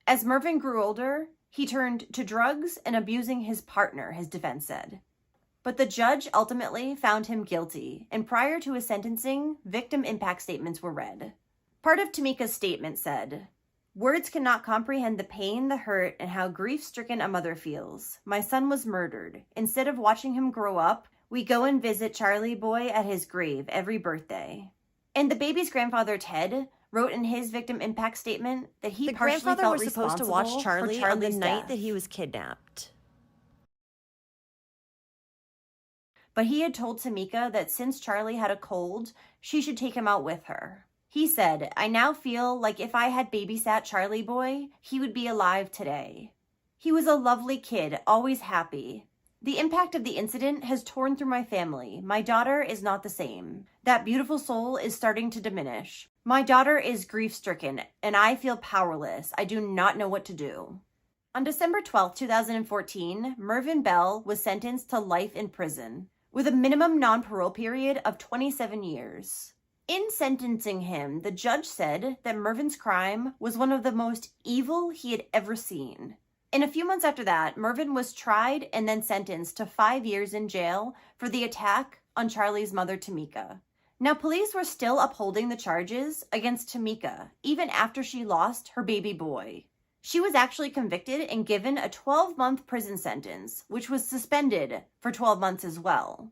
As Mervyn grew older, he turned to drugs and abusing his partner, his defense said. But the judge ultimately found him guilty, and prior to his sentencing, victim impact statements were read. Part of Tamika's statement said, Words cannot comprehend the pain, the hurt, and how grief-stricken a mother feels. My son was murdered. Instead of watching him grow up, we go and visit Charlie Boy at his grave every birthday. And the baby's grandfather, Ted, wrote in his victim impact statement that he partially grandfather felt was supposed to watch responsible Charlie for on the Charlie's night death. that he was kidnapped. But he had told Tamika that since Charlie had a cold, she should take him out with her. He said, "I now feel like if I had babysat Charlie Boy, he would be alive today. He was a lovely kid, always happy. The impact of the incident has torn through my family. My daughter is not the same. That beautiful soul is starting to diminish. My daughter is grief-stricken, and I feel powerless. I do not know what to do." On December 12, 2014, Mervyn Bell was sentenced to life in prison, with a minimum non-parole period of 27 years. In sentencing him, the judge said that Mervyn's crime was one of the most evil he had ever seen. And a few months after that, Mervyn was tried and then sentenced to 5 years in jail for the attack on Charlie's mother, Tamika. Now, police were still upholding the charges against Tamika, even after she lost her baby boy. She was actually convicted and given a 12-month prison sentence, which was suspended for 12 months as well.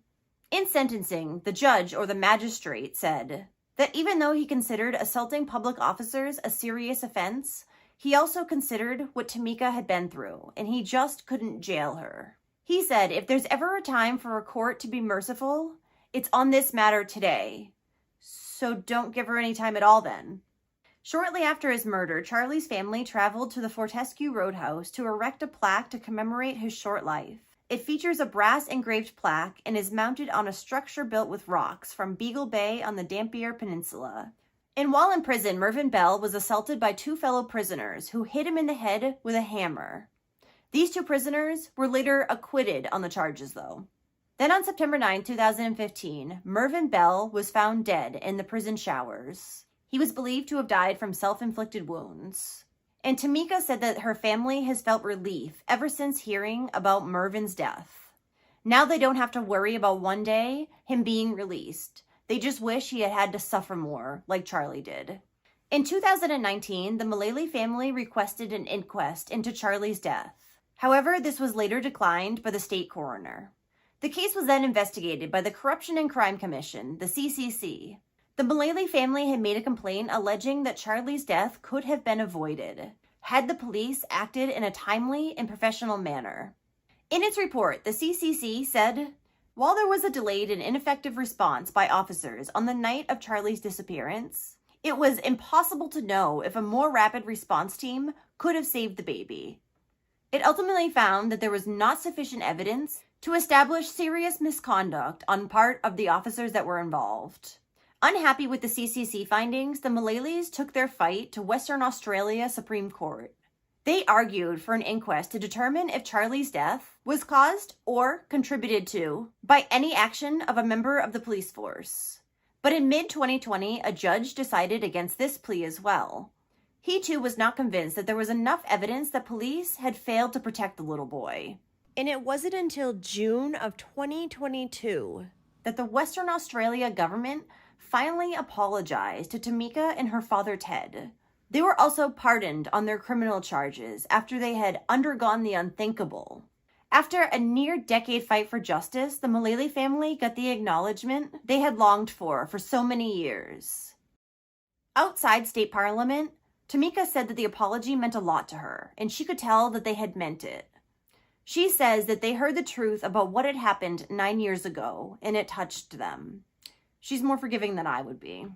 In sentencing, the judge or the magistrate said that even though he considered assaulting public officers a serious offense, he also considered what Tamika had been through, and he just couldn't jail her. He said, "If there's ever a time for a court to be merciful, it's on this matter today. So don't give her any time at all then." Shortly after his murder, Charlie's family traveled to the Fortescue Roadhouse to erect a plaque to commemorate his short life. It features a brass-engraved plaque and is mounted on a structure built with rocks from Beagle Bay on the Dampier Peninsula. And while in prison, Mervyn Bell was assaulted by 2 fellow prisoners who hit him in the head with a hammer. These 2 prisoners were later acquitted on the charges, though. Then on September 9, 2015, Mervyn Bell was found dead in the prison showers. He was believed to have died from self-inflicted wounds. And Tamika said that her family has felt relief ever since hearing about Mervyn's death. Now they don't have to worry about one day him being released. They just wish he had had to suffer more, like Charlie did. In 2019, the Malle family requested an inquest into Charlie's death. However, this was later declined by the state coroner. The case was then investigated by the Corruption and Crime Commission, the CCC. The Malle family had made a complaint alleging that Charlie's death could have been avoided had the police acted in a timely and professional manner. In its report, the CCC said, "While there was a delayed and ineffective response by officers on the night of Charlie's disappearance, it was impossible to know if a more rapid response team could have saved the baby." It ultimately found that there was not sufficient evidence to establish serious misconduct on part of the officers that were involved. Unhappy with the CCC findings, the Malleys took their fight to Western Australia Supreme Court. They argued for an inquest to determine if Charlie's death was caused or contributed to by any action of a member of the police force. But in mid-2020, a judge decided against this plea as well. He too was not convinced that there was enough evidence that police had failed to protect the little boy. And it wasn't until June of 2022 that the Western Australia government finally apologized to Tamika and her father Ted. They were also pardoned on their criminal charges after they had undergone the unthinkable. After a near-decade fight for justice, the Malle family got the acknowledgement they had longed for so many years. Outside state parliament, Tamika said that the apology meant a lot to her, and she could tell that they had meant it. She says that they heard the truth about what had happened 9 years ago, and it touched them. She's more forgiving than I would be.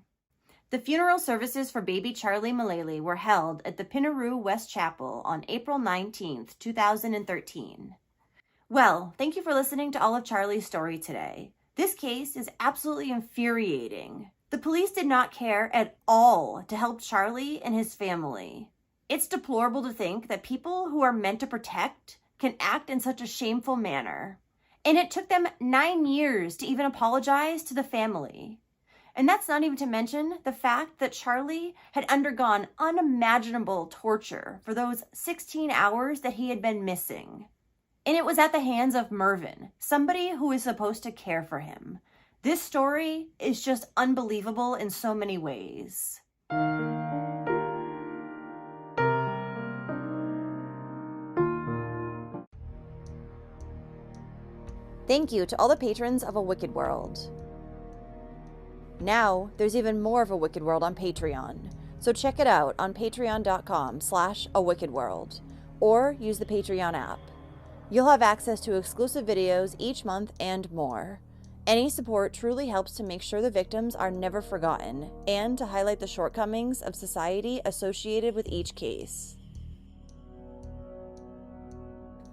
The funeral services for baby Charlie Malle were held at the Pinaroo West Chapel on April 19th, 2013. Well, thank you for listening to all of Charlie's story today. This case is absolutely infuriating. The police did not care at all to help Charlie and his family. It's deplorable to think that people who are meant to protect can act in such a shameful manner. And it took them 9 years to even apologize to the family. And that's not even to mention the fact that Charlie had undergone unimaginable torture for those 16 hours that he had been missing. And it was at the hands of Mervyn, somebody who is supposed to care for him. This story is just unbelievable in so many ways. Thank you to all the patrons of A Wicked World. Now, there's even more of A Wicked World on Patreon, so check it out on patreon.com/awickedworld, or use the Patreon app. You'll have access to exclusive videos each month and more. Any support truly helps to make sure the victims are never forgotten, and to highlight the shortcomings of society associated with each case.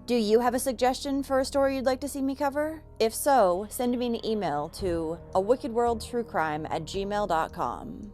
Do you have a suggestion for a story you'd like to see me cover? If so, send me an email to awickedworldtruecrime@gmail.com.